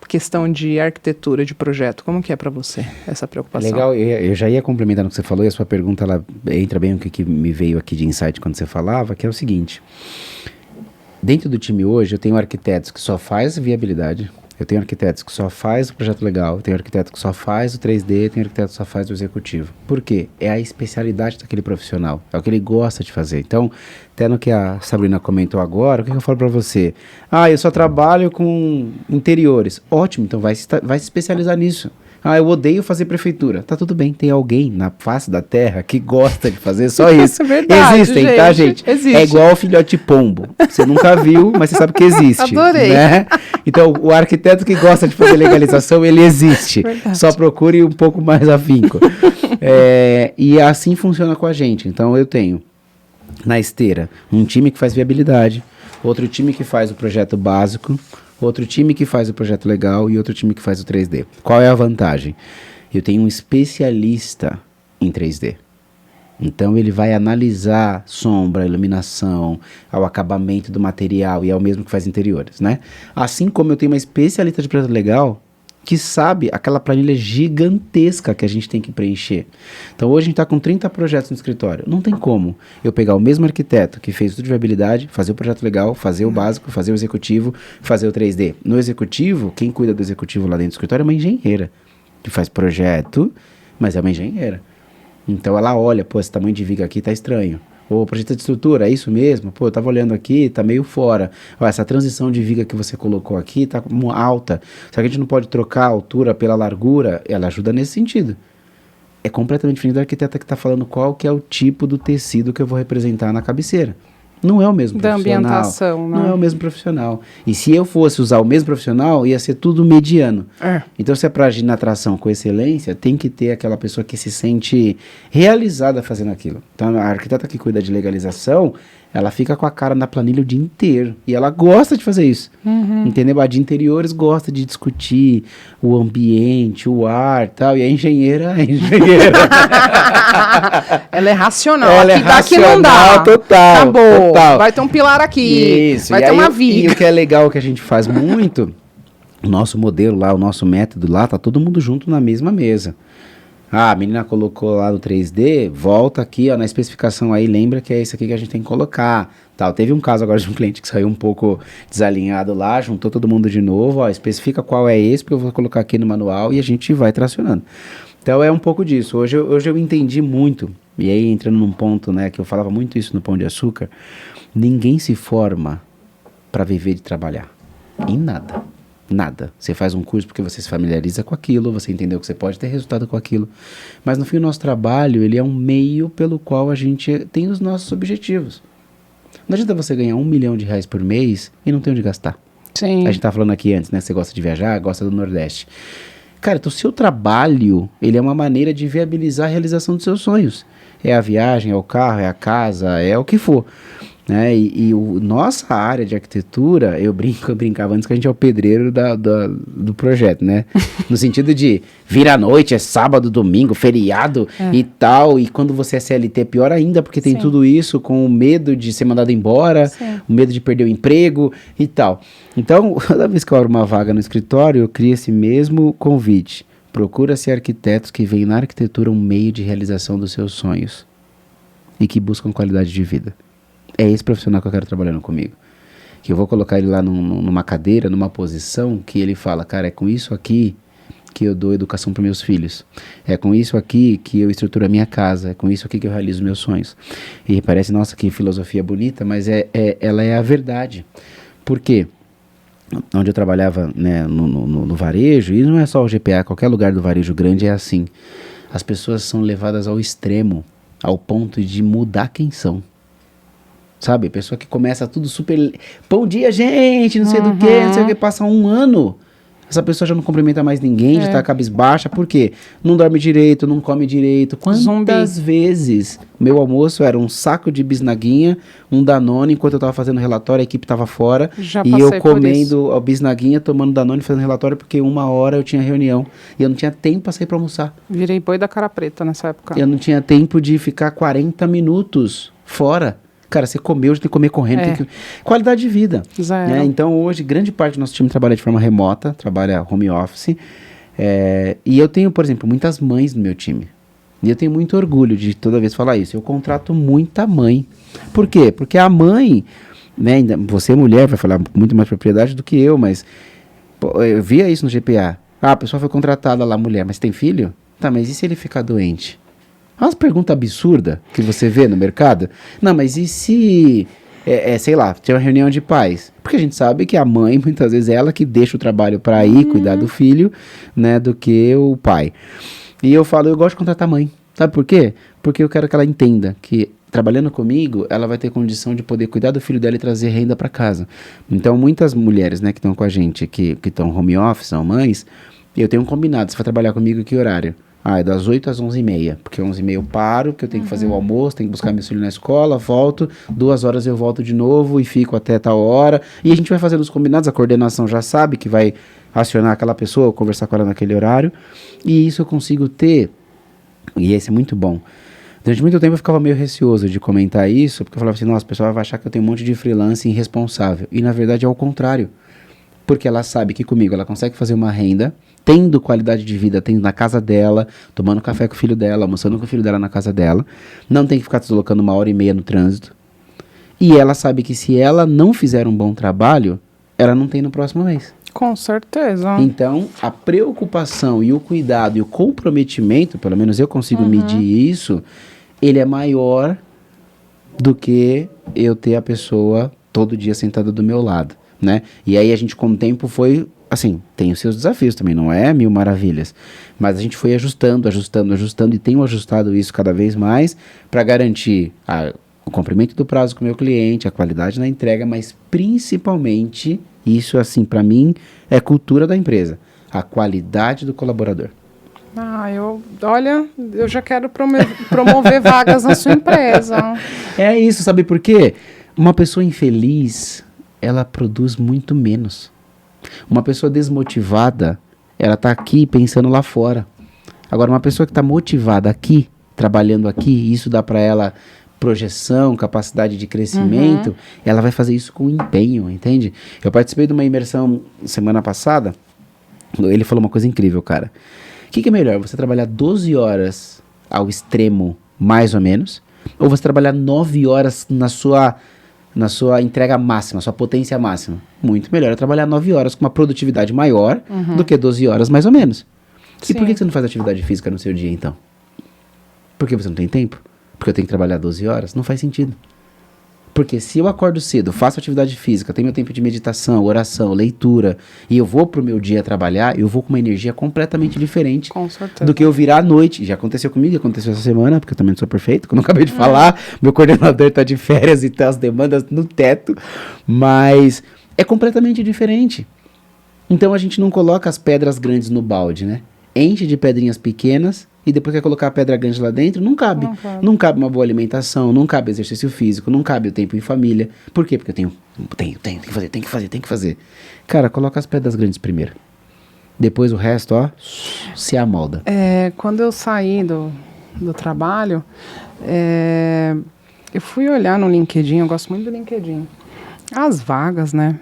questão de arquitetura, de projeto? Como que é para você essa preocupação? Legal, eu já ia complementar no que você falou, e a sua pergunta, ela entra bem no que me veio aqui de insight quando você falava, que é o seguinte: dentro do time hoje, eu tenho arquitetos que só faz viabilidade, eu tenho arquitetos que só faz o projeto legal, eu tenho arquiteto que só faz o 3D, eu tenho arquiteto que só faz o executivo. Por quê? É a especialidade daquele profissional, é o que ele gosta de fazer. Então, até no que a Sabrina comentou agora, o que eu falo pra você? Eu só trabalho com interiores. Ótimo, então vai se especializar nisso. Eu odeio fazer prefeitura. Tá tudo bem, tem alguém na face da terra que gosta de fazer só isso. É verdade, existem, gente. Tá, gente? Existe. É igual o filhote pombo. Você nunca viu, mas você sabe que existe. Adorei. Né? Então, o arquiteto que gosta de fazer legalização, ele existe. Verdade. Só procure um pouco mais afinco. E assim funciona com a gente. Então, eu tenho na esteira um time que faz viabilidade, outro time que faz o projeto básico, outro time que faz o projeto legal e outro time que faz o 3D. Qual é a vantagem? Eu tenho um especialista em 3D. Então ele vai analisar sombra, iluminação, ao acabamento do material, e é o mesmo que faz interiores, né? Assim como eu tenho uma especialista de projeto legal que sabe aquela planilha gigantesca que a gente tem que preencher. Então hoje a gente está com 30 projetos no escritório. Não tem como eu pegar o mesmo arquiteto que fez tudo de viabilidade, fazer o projeto legal, fazer o básico, fazer o executivo, fazer o 3D. No executivo, quem cuida do executivo lá dentro do escritório é uma engenheira, que faz projeto, mas é uma engenheira. Então ela olha, esse tamanho de viga aqui tá estranho. O projeto de estrutura, é isso mesmo? Eu tava olhando aqui, tá meio fora. Essa transição de viga que você colocou aqui tá alta. Será que a gente não pode trocar a altura pela largura? Ela ajuda nesse sentido. É completamente diferente da arquiteta que tá falando qual que é o tipo do tecido que eu vou representar na cabeceira. Não é o mesmo profissional. Da ambientação, né? Não é o mesmo profissional. E se eu fosse usar o mesmo profissional, ia ser tudo mediano. Então, se é para agir na atração com excelência, tem que ter aquela pessoa que se sente realizada fazendo aquilo. Então, a arquiteta que cuida de legalização, ela fica com a cara na planilha o dia inteiro. E ela gosta de fazer isso. Entendeu? A de interiores gosta de discutir o ambiente, o ar e tal. E a engenheira é engenheira. Ela é racional. Ela aqui é racional, não dá. Total. Acabou. Total. Vai ter um pilar aqui. Isso. Vai ter uma viga. E o que é legal que a gente faz muito, o nosso modelo lá, o nosso método lá, tá todo mundo junto na mesma mesa. A menina colocou lá no 3D, volta aqui, na especificação aí, lembra que é isso aqui que a gente tem que colocar. Tal. Teve um caso agora de um cliente que saiu um pouco desalinhado lá, juntou todo mundo de novo, especifica qual é esse, porque eu vou colocar aqui no manual e a gente vai tracionando. Então é um pouco disso. Hoje eu entendi muito, e aí entrando num ponto, né, que eu falava muito isso no Pão de Açúcar, ninguém se forma para viver de trabalhar. Em nada. Nada. Você faz um curso porque você se familiariza com aquilo, você entendeu que você pode ter resultado com aquilo. Mas no fim o nosso trabalho, ele é um meio pelo qual a gente tem os nossos objetivos. Não adianta você ganhar R$1 milhão por mês e não ter onde gastar. Sim. A gente tava falando aqui antes, né? Você gosta de viajar, gosta do Nordeste. Cara, então o seu trabalho, ele é uma maneira de viabilizar a realização dos seus sonhos. É a viagem, é o carro, é a casa, é o que for. Né? Nossa área de arquitetura, eu brincava antes que a gente é o pedreiro do projeto, né? No sentido de vir à noite, é sábado, domingo, feriado e tal. E quando você é CLT é pior ainda, porque tem tudo isso com o medo de ser mandado embora, o medo de perder o emprego e tal. Então, toda vez que eu abro uma vaga no escritório, eu crio esse mesmo convite. Procura-se arquitetos que veem na arquitetura um meio de realização dos seus sonhos e que buscam qualidade de vida. É esse profissional que eu quero trabalhando comigo. Que eu vou colocar ele lá numa cadeira, numa posição que ele fala, cara, é com isso aqui que eu dou educação para meus filhos. É com isso aqui que eu estruturo a minha casa. É com isso aqui que eu realizo meus sonhos. E parece, nossa, que filosofia bonita, mas ela é a verdade. Por quê? Onde eu trabalhava, né, no varejo, e não é só o GPA, qualquer lugar do varejo grande é assim. As pessoas são levadas ao extremo, ao ponto de mudar quem são. Sabe, pessoa que começa tudo super... Bom dia, gente, não sei do que, não sei o que, passa um ano. Essa pessoa já não cumprimenta mais ninguém, já tá cabisbaixa, por quê? Não dorme direito, não come direito. Quantas vezes meu almoço era um saco de bisnaguinha, um Danone, enquanto eu tava fazendo relatório, a equipe tava fora, e eu comendo a bisnaguinha, tomando Danone, fazendo relatório, porque 1 hora eu tinha reunião, e eu não tinha tempo pra sair pra almoçar. Virei boi da cara preta nessa época. Eu não tinha tempo de ficar 40 minutos fora. Cara, você comeu, já tem que comer correndo. Tem que... Qualidade de vida. Né? Então, hoje, grande parte do nosso time trabalha de forma remota, trabalha home office. E eu tenho, por exemplo, muitas mães no meu time. E eu tenho muito orgulho de toda vez falar isso. Eu contrato muita mãe. Por quê? Porque a mãe, né, você mulher vai falar muito mais propriedade do que eu, mas pô, eu via isso no GPA. A pessoa foi contratada lá, mulher, mas tem filho? Tá, mas e se ele ficar doente? Umas perguntas absurdas que você vê no mercado. Não, mas e se, sei lá, tem uma reunião de pais? Porque a gente sabe que a mãe, muitas vezes, é ela que deixa o trabalho para ir cuidar do filho, né, do que o pai. E eu falo, eu gosto de contratar mãe. Sabe por quê? Porque eu quero que ela entenda que trabalhando comigo, ela vai ter condição de poder cuidar do filho dela e trazer renda para casa. Então, muitas mulheres, né, que estão com a gente, que estão home office, são mães, eu tenho um combinado, você vai trabalhar comigo que horário? É das 8 às 11h30, porque 11h30 eu paro, porque eu tenho que fazer o almoço, tenho que buscar meu filho na escola, volto, 2 horas eu volto de novo e fico até tal hora, e a gente vai fazendo os combinados, a coordenação já sabe que vai acionar aquela pessoa, conversar com ela naquele horário, e isso eu consigo ter, e esse é muito bom. Durante muito tempo eu ficava meio receoso de comentar isso, porque eu falava assim, nossa, o pessoal vai achar que eu tenho um monte de freelance irresponsável, e na verdade é o contrário, porque ela sabe que comigo ela consegue fazer uma renda, tendo qualidade de vida, tendo na casa dela, tomando café com o filho dela, almoçando com o filho dela na casa dela, não tem que ficar se deslocando 1h30 no trânsito, e ela sabe que se ela não fizer um bom trabalho, ela não tem no próximo mês. Com certeza. Então, a preocupação e o cuidado e o comprometimento, pelo menos eu consigo medir isso, ele é maior do que eu ter a pessoa todo dia sentada do meu lado, né? E aí a gente com o tempo foi, assim, tem os seus desafios também, não é mil maravilhas, mas a gente foi ajustando e tenho ajustado isso cada vez mais para garantir o cumprimento do prazo com o meu cliente, a qualidade na entrega, mas principalmente, isso assim, para mim, é cultura da empresa, a qualidade do colaborador. Eu já quero promover vagas na sua empresa. É isso, sabe por quê? Uma pessoa infeliz, ela produz muito menos. Uma pessoa desmotivada, ela tá aqui pensando lá fora. Agora, uma pessoa que está motivada aqui, trabalhando aqui, isso dá para ela projeção, capacidade de crescimento, ela vai fazer isso com empenho, entende? Eu participei de uma imersão semana passada, ele falou uma coisa incrível, cara. O que é melhor, você trabalhar 12 horas ao extremo, mais ou menos, ou você trabalhar 9 horas na sua entrega máxima, sua potência máxima? Muito melhor é trabalhar 9 horas com uma produtividade maior do que 12 horas mais ou menos. Sim. E por que você não faz atividade física no seu dia, então? Porque você não tem tempo? Porque eu tenho que trabalhar 12 horas? Não faz sentido. Porque se eu acordo cedo, faço atividade física, tenho meu tempo de meditação, oração, leitura, e eu vou pro meu dia trabalhar, eu vou com uma energia completamente diferente do que eu virar à noite. Já aconteceu comigo, aconteceu essa semana, porque eu também não sou perfeito, como eu acabei de falar, meu coordenador tá de férias e tá as demandas no teto, mas é completamente diferente. Então a gente não coloca as pedras grandes no balde, né? Enche de pedrinhas pequenas e depois quer colocar a pedra grande lá dentro, não cabe. Não cabe uma boa alimentação, não cabe exercício físico, não cabe o tempo em família. Por quê? Porque eu tenho que fazer. Cara, coloca as pedras grandes primeiro. Depois o resto, ó, se amolda. Quando eu saí do trabalho, eu fui olhar no LinkedIn, eu gosto muito do LinkedIn. As vagas, né?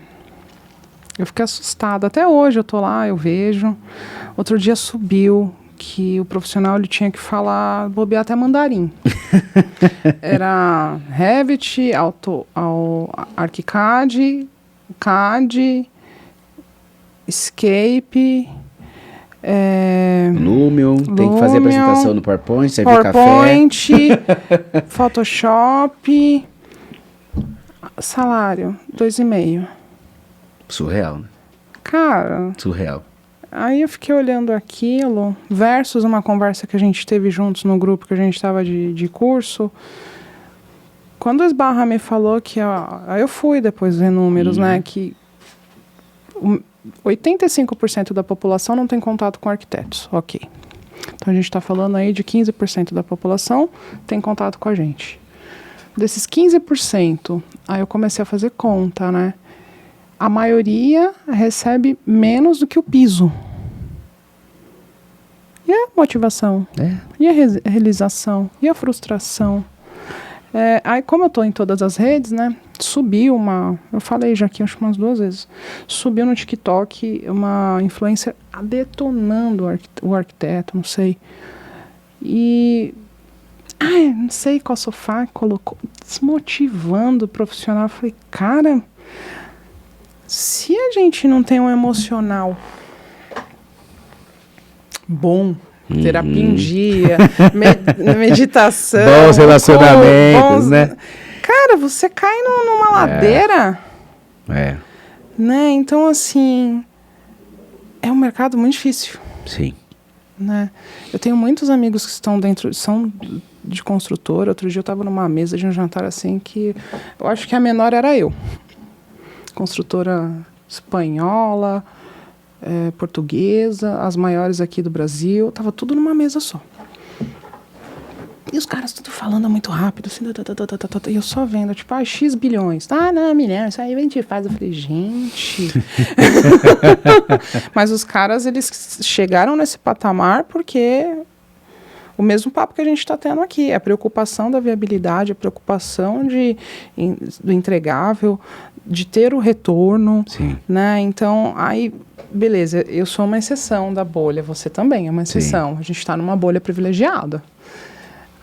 Eu fiquei assustada. Até hoje eu tô lá, eu vejo. Outro dia subiu que o profissional ele tinha que falar, bobear até mandarim. Era Revit, ArchiCAD, CAD, Escape, Lumion, tem que fazer apresentação no PowerPoint, servir PowerPoint, Photoshop, salário, 2,5. Surreal, né? Cara... Surreal. Aí eu fiquei olhando aquilo, versus uma conversa que a gente teve juntos no grupo que a gente estava de curso. Quando a Esbarra me falou que... Aí eu fui depois ver números, né? Que 85% da população não tem contato com arquitetos. Ok. Então a gente está falando aí de 15% da população tem contato com a gente. Desses 15%, aí eu comecei a fazer conta, né? A maioria recebe menos do que o piso. E a motivação? E a realização? E a frustração? Aí, como eu tô em todas as redes, né? Subiu eu falei já aqui, acho umas 2 vezes. Subiu no TikTok uma influencer detonando o arquiteto, não sei. E... não sei qual sofá colocou, desmotivando o profissional. Eu falei, cara, se a gente não tem um emocional bom, terapia em dia, meditação, bons relacionamentos, né? Cara, você cai numa ladeira. Né? Então, assim, é um mercado muito difícil. Sim. Né? Eu tenho muitos amigos que estão são de construtora. Outro dia eu estava numa mesa de um jantar assim que eu acho que a menor era eu. Construtora espanhola, portuguesa, as maiores aqui do Brasil. Tava tudo numa mesa só. E os caras tudo falando muito rápido, assim, e eu só vendo, tipo, X bilhões. Não, milhões, isso aí a gente faz. Eu falei, gente... Mas os caras, eles chegaram nesse patamar porque... O mesmo papo que a gente está tendo aqui, a preocupação da viabilidade, a preocupação do entregável, de ter o retorno. Sim. Né? Então, aí, beleza, eu sou uma exceção da bolha, você também é uma exceção. Sim. A gente está numa bolha privilegiada.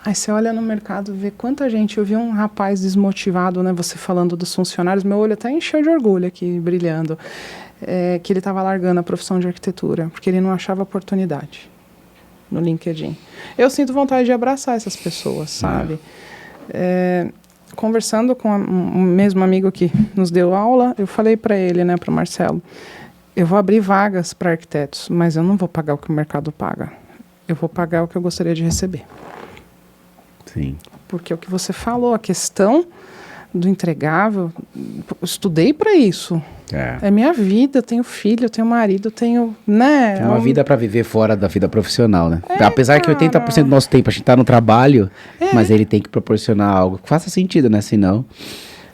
Aí você olha no mercado, vê quanta gente... Eu vi um rapaz desmotivado, né? Você falando dos funcionários, meu olho até encheu de orgulho aqui, brilhando. Que ele estava largando a profissão de arquitetura, porque ele não achava oportunidade no LinkedIn. Eu sinto vontade de abraçar essas pessoas, sabe? Conversando com o mesmo amigo que nos deu aula, eu falei para ele, né, para o Marcelo, eu vou abrir vagas para arquitetos, mas eu não vou pagar o que o mercado paga. Eu vou pagar o que eu gostaria de receber. Sim. Porque o que você falou, a questão do entregável, eu estudei para isso. É minha vida, eu tenho filho, eu tenho marido, eu tenho, né? Tem uma vida para viver fora da vida profissional, né? Apesar que 80% do nosso tempo a gente tá no trabalho, mas ele tem que proporcionar algo que faça sentido, né? Senão...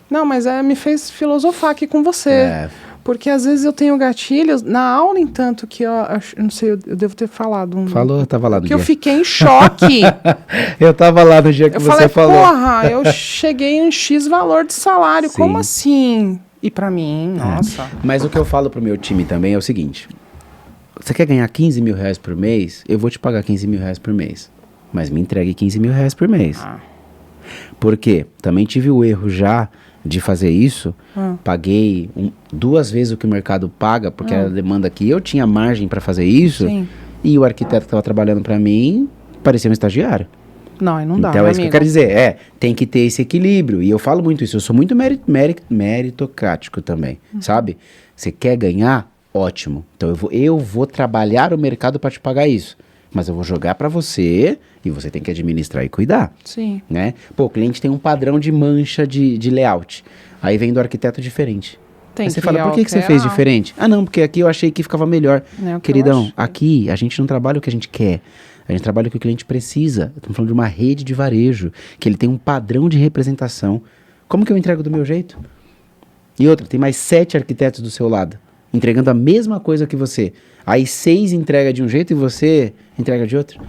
Não, mas me fez filosofar aqui com você. Porque às vezes eu tenho gatilhos, na aula, entanto, que eu não sei, eu devo ter falado. Falou, eu tava lá no dia. Que eu fiquei em choque. Eu tava lá no dia que você falou. Porra, eu cheguei em X valor de salário, como assim? E pra mim, nossa. Mas o que eu falo pro meu time também é o seguinte, você quer ganhar 15 mil reais por mês? Eu vou te pagar 15 mil reais por mês. Mas me entregue 15 mil reais por mês. Por quê? Também tive o erro já de fazer isso, paguei 2 vezes o que o mercado paga, porque era a demanda que eu tinha margem para fazer isso, e o arquiteto que estava trabalhando para mim parecia um estagiário. Não, não dá, então é isso que eu quero dizer, tem que ter esse equilíbrio, e eu falo muito isso, eu sou muito meritocrático também, sabe? Você quer ganhar? Ótimo, então eu vou trabalhar o mercado para te pagar isso. Mas eu vou jogar para você e você tem que administrar e cuidar. Sim. Né? Pô, o cliente tem um padrão de mancha de layout. Aí vem do arquiteto diferente. Aí você fala, por que você fez diferente? Não, porque aqui eu achei que ficava melhor. Queridão, aqui a gente não trabalha o que a gente quer. A gente trabalha o que o cliente precisa. Estamos falando de uma rede de varejo, que ele tem um padrão de representação. Como que eu entrego do meu jeito? E outra, tem mais 7 arquitetos do seu lado, entregando a mesma coisa que você. Aí 6 entrega de um jeito e você entrega de outro.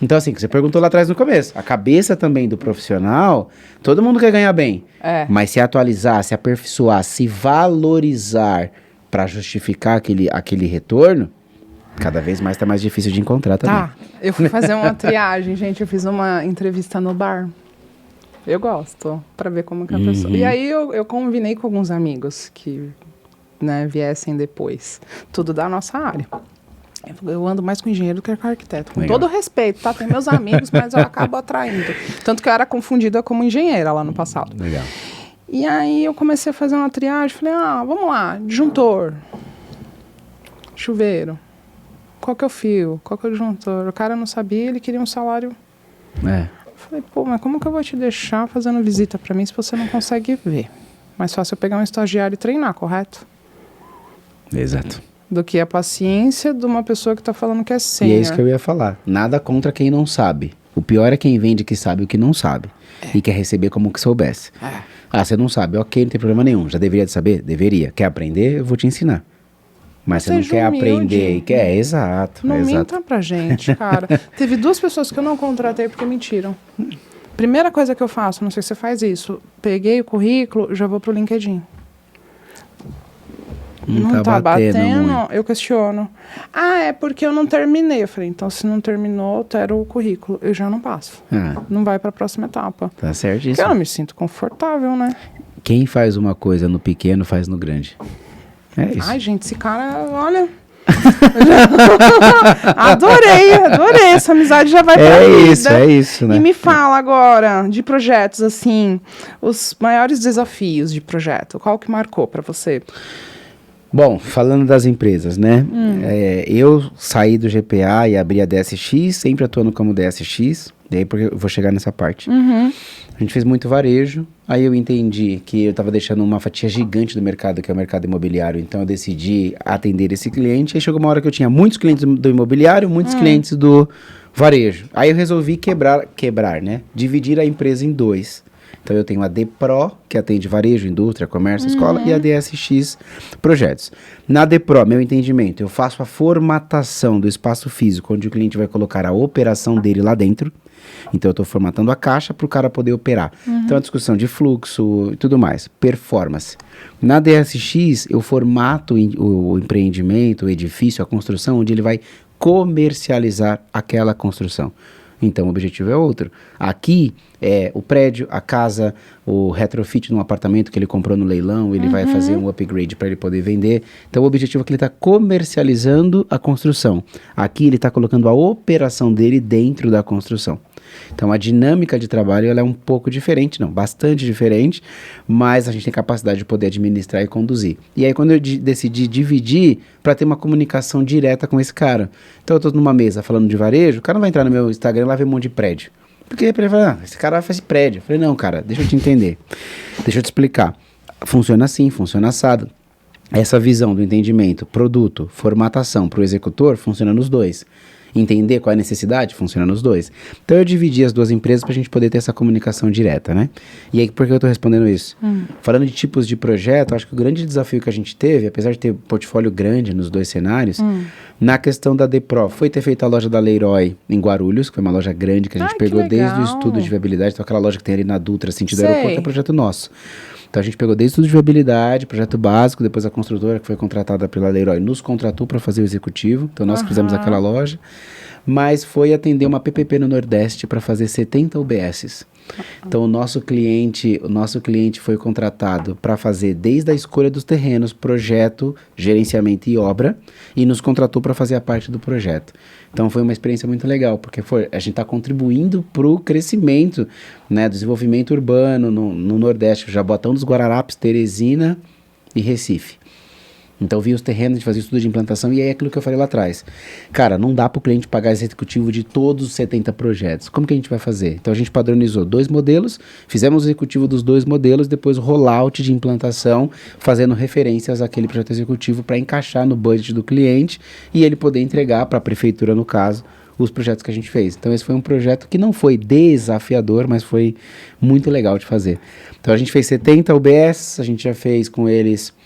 Então, assim, que você perguntou lá atrás no começo. A cabeça também do profissional, todo mundo quer ganhar bem. Mas se atualizar, se aperfeiçoar, se valorizar para justificar aquele retorno, cada vez mais tá mais difícil de encontrar também. Eu fui fazer uma triagem, gente. Eu fiz uma entrevista no bar. Eu gosto, para ver como que a pessoa... E aí eu combinei com alguns amigos que... né, viessem depois. Tudo da nossa área. Eu ando mais com engenheiro do que com arquiteto. Com todo respeito, tá? Tem meus amigos, mas eu acabo atraindo. Tanto que eu era confundida como engenheira lá no passado. Legal. E aí eu comecei a fazer uma triagem. Falei, vamos lá. Disjuntor. Chuveiro. Qual que é o fio? Qual que é o disjuntor? O cara não sabia, ele queria um salário. Falei, pô, mas como que eu vou te deixar fazendo visita pra mim se você não consegue ver? Mais fácil eu pegar um estagiário e treinar, correto? Exato. Do que a paciência de uma pessoa que está falando que é sênior. E é isso que eu ia falar. Nada contra quem não sabe. O pior é quem vende que sabe o que não sabe. E quer receber como que soubesse. Você não sabe. Ok, não tem problema nenhum. Já deveria saber? Deveria. Quer aprender? Eu vou te ensinar. Mas você não quer aprender e quer... Exato. Não minta pra gente, cara. Teve 2 pessoas que eu não contratei porque mentiram. Primeira coisa que eu faço, não sei se você faz isso, peguei o currículo, já vou pro LinkedIn. Não tá batendo, eu questiono. É porque eu não terminei. Eu falei, então se não terminou, altero o currículo. Eu já não passo. Não vai para a próxima etapa. Tá certo isso. Porque eu não me sinto confortável, né? Quem faz uma coisa no pequeno, faz no grande. É isso. Ai, gente, esse cara, olha... adorei essa amizade já vai pra vida. É isso, né? E me fala agora de projetos, assim, os maiores desafios de projeto, qual que marcou pra você? Bom, falando das empresas, né? Eu saí do GPA e abri a DSX, sempre atuando como DSX, daí porque eu vou chegar nessa parte. A gente fez muito varejo, aí eu entendi que eu estava deixando uma fatia gigante do mercado, que é o mercado imobiliário, então eu decidi atender esse cliente, aí chegou uma hora que eu tinha muitos clientes do imobiliário, muitos clientes do varejo. Aí eu resolvi quebrar, né? Dividir a empresa em dois. Então eu tenho a DPRO, que atende varejo, indústria, comércio, escola, e a DSX Projetos. Na DPRO, meu entendimento, eu faço a formatação do espaço físico, onde o cliente vai colocar a operação dele lá dentro. Então eu estou formatando a caixa para o cara poder operar. Então a discussão de fluxo e tudo mais, performance. Na DSX eu formato o empreendimento, o edifício, a construção, onde ele vai comercializar aquela construção. Então o objetivo é outro. Aqui é o prédio, a casa, o retrofit num apartamento que ele comprou no leilão, ele vai fazer um upgrade para ele poder vender. Então o objetivo é que ele está comercializando a construção. Aqui ele está colocando a operação dele dentro da construção. Então a dinâmica de trabalho ela é um pouco diferente, não, bastante diferente, mas a gente tem capacidade de poder administrar e conduzir. E aí quando eu decidi dividir para ter uma comunicação direta com esse cara. Então eu estou numa mesa falando de varejo, o cara não vai entrar no meu Instagram e lá ver um monte de prédio. Porque ele fala, esse cara vai fazer prédio. Eu falei, não, cara, deixa eu te entender, deixa eu te explicar. Funciona assim, funciona assado. Essa visão do entendimento, produto, formatação para o executor, funciona nos dois. Entender qual é a necessidade, funciona nos dois. Então eu dividi as duas empresas para a gente poder ter essa comunicação direta, né? E aí, por que eu estou respondendo isso? Falando de tipos de projeto, acho que o grande desafio que a gente teve, apesar de ter portfólio grande nos dois cenários, na questão da DPRO, foi ter feito a loja da Leroy em Guarulhos, que foi uma loja grande que a gente pegou desde o estudo de viabilidade, então aquela loja que tem ali na Dutra, sentido aeroporto, é um projeto nosso. Então a gente pegou desde o estudo de viabilidade, projeto básico, depois a construtora que foi contratada pela Leroy nos contratou para fazer o executivo, então nós fizemos aquela loja, mas foi atender uma PPP no Nordeste para fazer 70 UBSs. Então o nosso cliente foi contratado para fazer desde a escolha dos terrenos, projeto, gerenciamento e obra, e nos contratou para fazer a parte do projeto. Então foi uma experiência muito legal, porque a gente está contribuindo para o crescimento, né, do desenvolvimento urbano no Nordeste, Jabotão dos Guararapes, Teresina e Recife. Então vi os terrenos, a gente fazia estudo de implantação e aí é aquilo que eu falei lá atrás. Cara, não dá para o cliente pagar executivo de todos os 70 projetos. Como que a gente vai fazer? Então a gente padronizou 2 modelos, fizemos o executivo dos 2 modelos, depois o rollout de implantação, fazendo referências àquele projeto executivo para encaixar no budget do cliente e ele poder entregar para a prefeitura, no caso, os projetos que a gente fez. Então esse foi um projeto que não foi desafiador, mas foi muito legal de fazer. Então a gente fez 70 UBS, a gente já fez com eles...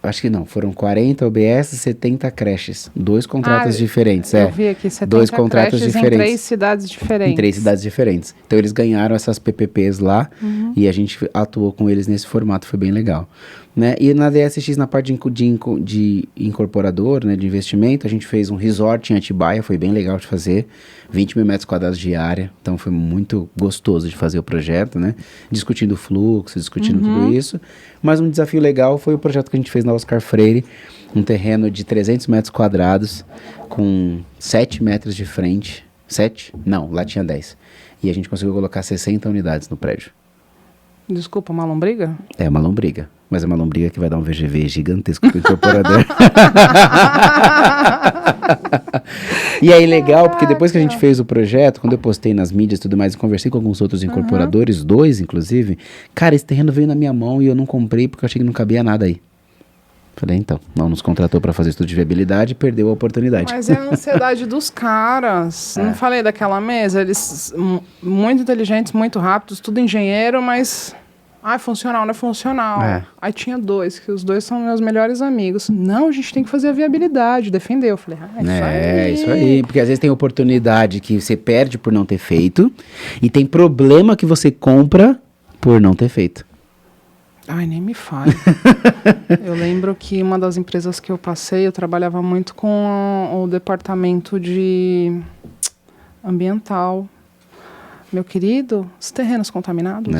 Acho que não, foram 40 UBS e 70 creches. 2 contratos diferentes. Eu vi aqui, 70 2 contratos creches diferentes. Em 3 cidades diferentes. Em 3 cidades diferentes. Então eles ganharam essas PPPs lá e a gente atuou com eles nesse formato, foi bem legal. Né? E na DSX, na parte de incorporador, né, de investimento, a gente fez um resort em Atibaia, foi bem legal de fazer, 20 mil metros quadrados de área, então foi muito gostoso de fazer o projeto, né? Discutindo fluxo, discutindo tudo isso. Mas um desafio legal foi o projeto que a gente fez na Oscar Freire, um terreno de 300 metros quadrados, com 7 metros de frente. 7? Não, lá tinha 10. E a gente conseguiu colocar 60 unidades no prédio. Desculpa, uma lombriga? É uma lombriga, mas é uma lombriga que vai dar um VGV gigantesco pro incorporador. E aí legal, porque depois que a gente fez o projeto, quando eu postei nas mídias e tudo mais, e conversei com alguns outros incorporadores, 2 inclusive, cara, esse terreno veio na minha mão e eu não comprei porque eu achei que não cabia nada aí. Falei, então, não nos contratou para fazer estudo de viabilidade e perdeu a oportunidade. Mas é a ansiedade dos caras. Não falei daquela mesa? Eles muito inteligentes, muito rápidos, tudo engenheiro, mas Ah, funcional, não é funcional. É. Aí tinha 2, que os 2 são meus melhores amigos. Não, a gente tem que fazer a viabilidade, defender. Eu falei, Isso aí. Porque às vezes tem oportunidade que você perde por não ter feito. E tem problema que você compra por não ter feito. Ai, nem me fale. Eu lembro que uma das empresas que eu passei, eu trabalhava muito com o departamento de ambiental. Meu querido, os terrenos contaminados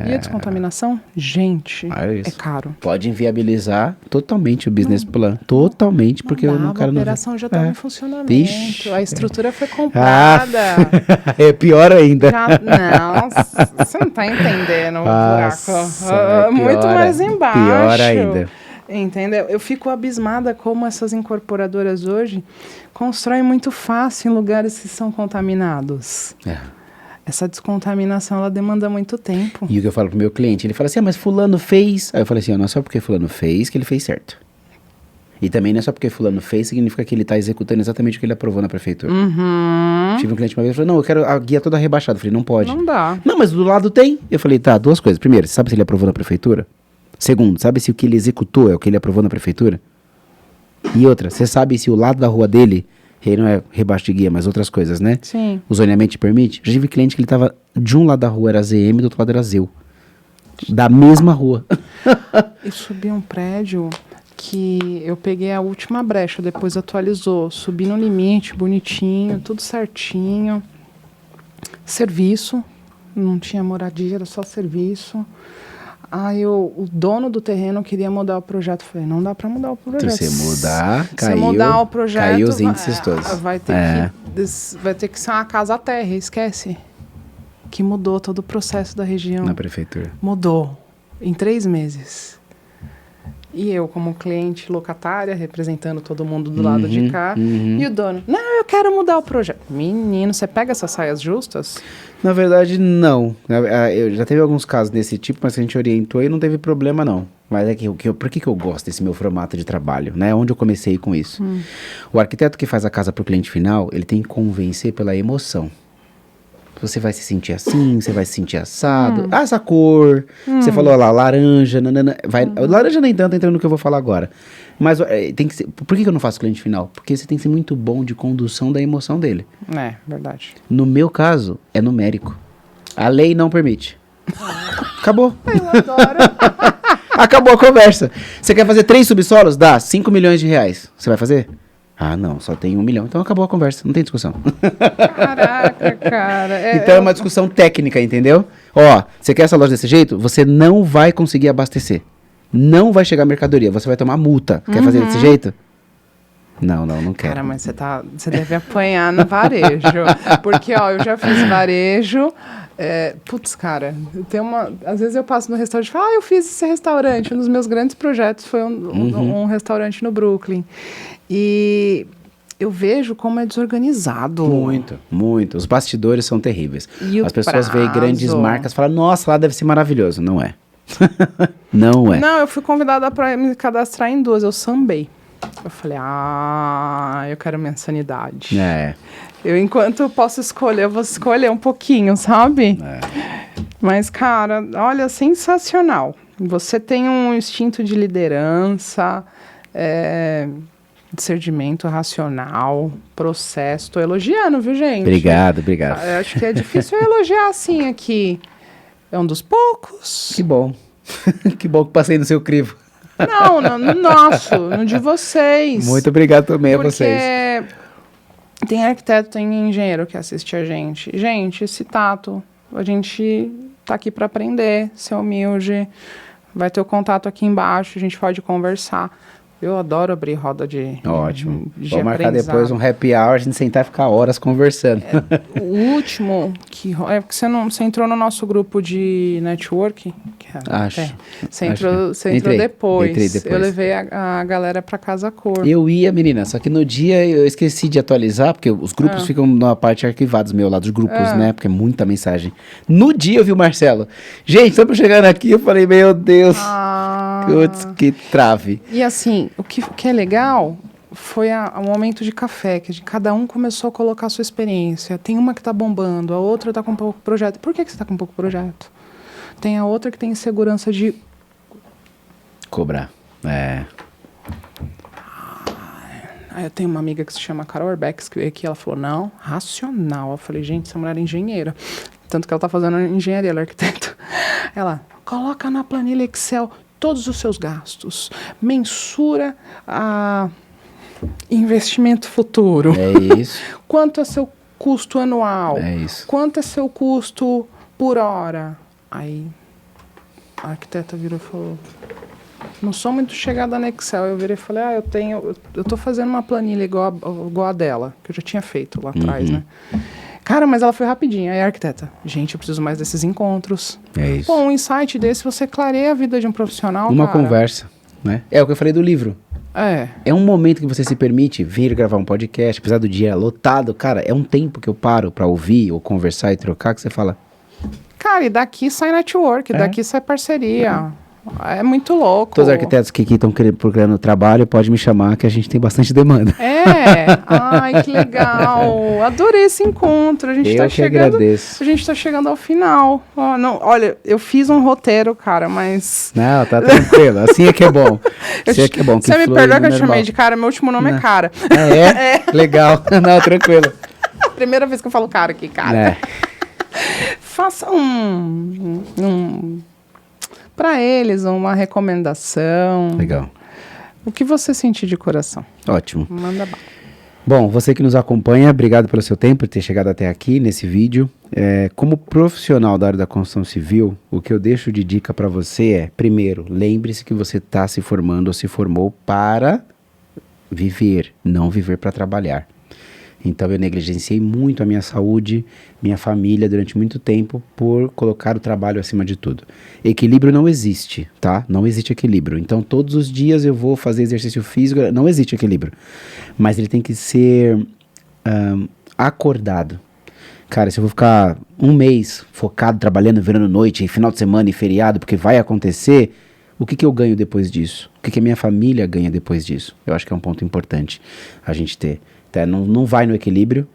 e a descontaminação, gente, é caro. Pode inviabilizar totalmente o business plan. Totalmente, porque o cara não... A operação já estava em funcionamento. Ixi. A estrutura foi comprada. É pior ainda. Não, você não está entendendo o buraco. Muito mais embaixo. Pior ainda. Entendeu? Eu fico abismada como essas incorporadoras hoje constroem muito fácil em lugares que são contaminados. Essa descontaminação, ela demanda muito tempo. E o que eu falo pro meu cliente, ele fala assim, mas fulano fez... Aí eu falei assim, não é só porque fulano fez que ele fez certo. E também não é só porque fulano fez, significa que ele está executando exatamente o que ele aprovou na prefeitura. Tive um cliente uma vez que falou, não, eu quero a guia toda rebaixada. Eu falei, não pode. Não dá. Não, mas do lado tem. Eu falei, tá, 2 coisas. Primeiro, você sabe se ele aprovou na prefeitura? Segundo, sabe se o que ele executou é o que ele aprovou na prefeitura? E outra, você sabe se o lado da rua dele... E aí não é rebaixo de guia, mas outras coisas, né? Sim. O zoneamento te permite? Já tive cliente que ele tava... De um lado da rua era ZM, do outro lado era ZEU. Da mesma rua. E subi um prédio que eu peguei a última brecha, depois atualizou. Subi no limite, bonitinho, tudo certinho. Serviço. Não tinha moradia, era só serviço. Aí o dono do terreno queria mudar o projeto. Falei, não dá para mudar o projeto. Se você mudar, caiu. Se mudar o projeto, caiu os índices todos. Vai ter que ser uma casa térrea, esquece. Que mudou todo o processo da região. Na prefeitura. Mudou. Em 3 meses. E eu, como cliente locatária, representando todo mundo do lado de cá. E o dono, não, eu quero mudar o projeto. Menino, você pega essas saias justas? Na verdade, não. Eu já teve alguns casos desse tipo, mas a gente orientou e não teve problema, não. Mas é por que eu gosto desse meu formato de trabalho, né? Onde eu comecei com isso. O arquiteto que faz a casa para o cliente final, ele tem que convencer pela emoção. Você vai se sentir assim, você vai se sentir assado. Ah, essa cor. Você falou lá, laranja. Nanana, laranja nem tanto, entrando no que eu vou falar agora. Mas tem que ser, por que eu não faço cliente final? Porque você tem que ser muito bom de condução da emoção dele. É, verdade. No meu caso, é numérico. A lei não permite. Acabou. Eu adoro. Acabou a conversa. Você quer fazer 3 subsolos? Dá 5 milhões de reais. Você vai fazer? Ah, não, só tem 1 milhão. Então acabou a conversa, não tem discussão. Caraca, cara. Então é uma discussão técnica, entendeu? Ó, você quer essa loja desse jeito? Você não vai conseguir abastecer. Não vai chegar a mercadoria, você vai tomar multa. Quer fazer desse jeito? Não quero. Cara, mas você deve apanhar no varejo. Porque, ó, eu já fiz varejo. Putz, cara, às vezes eu passo no restaurante e falo, eu fiz esse restaurante. Um dos meus grandes projetos foi um restaurante no Brooklyn. E eu vejo como é desorganizado. Muito. Os bastidores são terríveis. As pessoas veem grandes marcas e falam, nossa, lá deve ser maravilhoso. Não é. Não é. Não, eu fui convidada para me cadastrar em 2, eu sambei. Eu falei, eu quero minha sanidade. Enquanto eu posso escolher, eu vou escolher um pouquinho, sabe? Mas, cara, olha, sensacional. Você tem um instinto de liderança, discernimento racional, processo. Tô elogiando, viu, gente? Obrigado. Eu acho que é difícil eu elogiar assim aqui. É um dos poucos. Que bom. Que bom que passei no seu crivo. Não, no nosso, no de vocês. Muito obrigado também a vocês. Porque tem arquiteto, tem engenheiro que assiste a gente. Gente, esse tato, a gente tá aqui para aprender, ser humilde. Vai ter o contato aqui embaixo, a gente pode conversar. Eu adoro abrir roda de Ótimo. De Vamos marcar depois um happy hour, a gente sentar e ficar horas conversando. O último, porque você entrou no nosso grupo de network? Acho. Você entrou depois. Entrei depois. Eu levei a galera para Casa Cor. Eu ia, menina, só que no dia eu esqueci de atualizar, porque os grupos ficam na parte arquivados meu lá dos grupos, né? Porque é muita mensagem. No dia eu vi o Marcelo. Gente, estamos chegando aqui, eu falei, meu Deus. Putz, que trave. E assim, o que é legal foi um momento de café, que cada um começou a colocar a sua experiência. Tem uma que tá bombando, a outra tá com pouco projeto. Por que você tá com pouco projeto? Tem a outra que tem insegurança de cobrar. Aí eu tenho uma amiga que se chama Carol Herbeck, que veio aqui, ela falou, não, racional. Eu falei, gente, essa mulher é engenheira. Tanto que ela tá fazendo engenharia, ela é arquiteta. Ela, coloca na planilha Excel todos os seus gastos, mensura a investimento futuro. É isso. Quanto é seu custo anual? É isso. Quanto é seu custo por hora? Aí a arquiteta virou e falou, não sou muito chegada no Excel. Eu virei e falei, eu tô fazendo uma planilha igual a dela, que eu já tinha feito lá atrás, né? Cara, mas ela foi rapidinho. Aí a arquiteta, gente, eu preciso mais desses encontros. É isso. Pô, um insight desse, você clareia a vida de um profissional, Uma cara. conversa, né? É o que eu falei do livro. É um momento que você se permite vir gravar um podcast, apesar do dia lotado, cara, é um tempo que eu paro pra ouvir ou conversar e trocar, que você fala... Cara, e daqui sai network, daqui sai parceria. É muito louco. Todos os arquitetos que estão procurando trabalho, pode me chamar, que a gente tem bastante demanda. Ai, que legal. Adorei esse encontro. Agradeço. A gente tá chegando ao final. Olha, eu fiz um roteiro, cara, mas... Não, tá tranquilo. Assim é que é bom. Assim é que é bom. Você me perdoa que eu chamei de cara, meu último nome é Cara. Legal. Não, tranquilo. Primeira vez que eu falo cara aqui, cara. Faça para eles uma recomendação. Legal. O que você sentir de coração? Ótimo. Manda bala. Bom, você que nos acompanha, obrigado pelo seu tempo, por ter chegado até aqui nesse vídeo. Como profissional da área da construção civil, o que eu deixo de dica para você é, primeiro, lembre-se que você está se formando ou se formou para viver, não viver para trabalhar. Então eu negligenciei muito a minha saúde, minha família durante muito tempo por colocar o trabalho acima de tudo. Equilíbrio não existe, tá? Não existe equilíbrio. Então todos os dias eu vou fazer exercício físico, não existe equilíbrio. Mas ele tem que ser acordado. Cara, se eu vou ficar um mês focado, trabalhando, virando noite, final de semana e feriado, porque vai acontecer, o que eu ganho depois disso? O que a minha família ganha depois disso? Eu acho que é um ponto importante a gente ter. Tá, não vai no equilíbrio,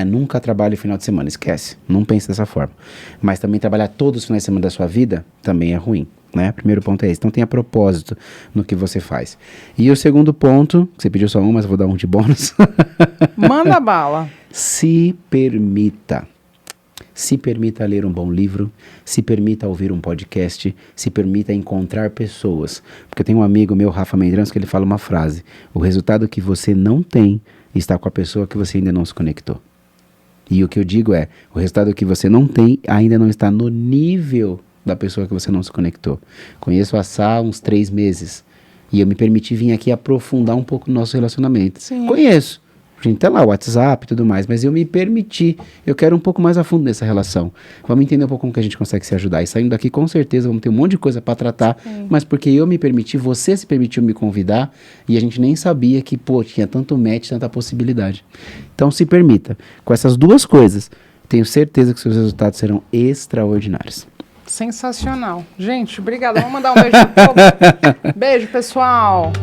nunca trabalhe final de semana, esquece, não pense dessa forma. Mas também trabalhar todos os finais de semana da sua vida também é ruim, né? Primeiro ponto é esse, então tenha propósito no que você faz. E o segundo ponto, você pediu só um, mas eu vou dar um de bônus. Manda bala. Se permita. Se permita ler um bom livro, se permita ouvir um podcast, se permita encontrar pessoas. Porque eu tenho um amigo meu, Rafa Medrans, que ele fala uma frase, o resultado que você não tem está com a pessoa que você ainda não se conectou. E o que eu digo é, o resultado que você não tem ainda não está no nível da pessoa que você não se conectou. Conheço a Sá há uns 3 meses e eu me permiti vir aqui aprofundar um pouco o nosso relacionamento. Sim. Conheço. A gente tem lá o WhatsApp e tudo mais, mas eu me permiti, eu quero um pouco mais a fundo nessa relação. Vamos entender um pouco como que a gente consegue se ajudar. E saindo daqui, com certeza, vamos ter um monte de coisa para tratar, mas porque eu me permiti, você se permitiu me convidar, e a gente nem sabia que, tinha tanto match, tanta possibilidade. Então, se permita. Com essas duas coisas, tenho certeza que seus resultados serão extraordinários. Sensacional. Gente, obrigada. Vamos mandar um beijo pro povo. Beijo, pessoal.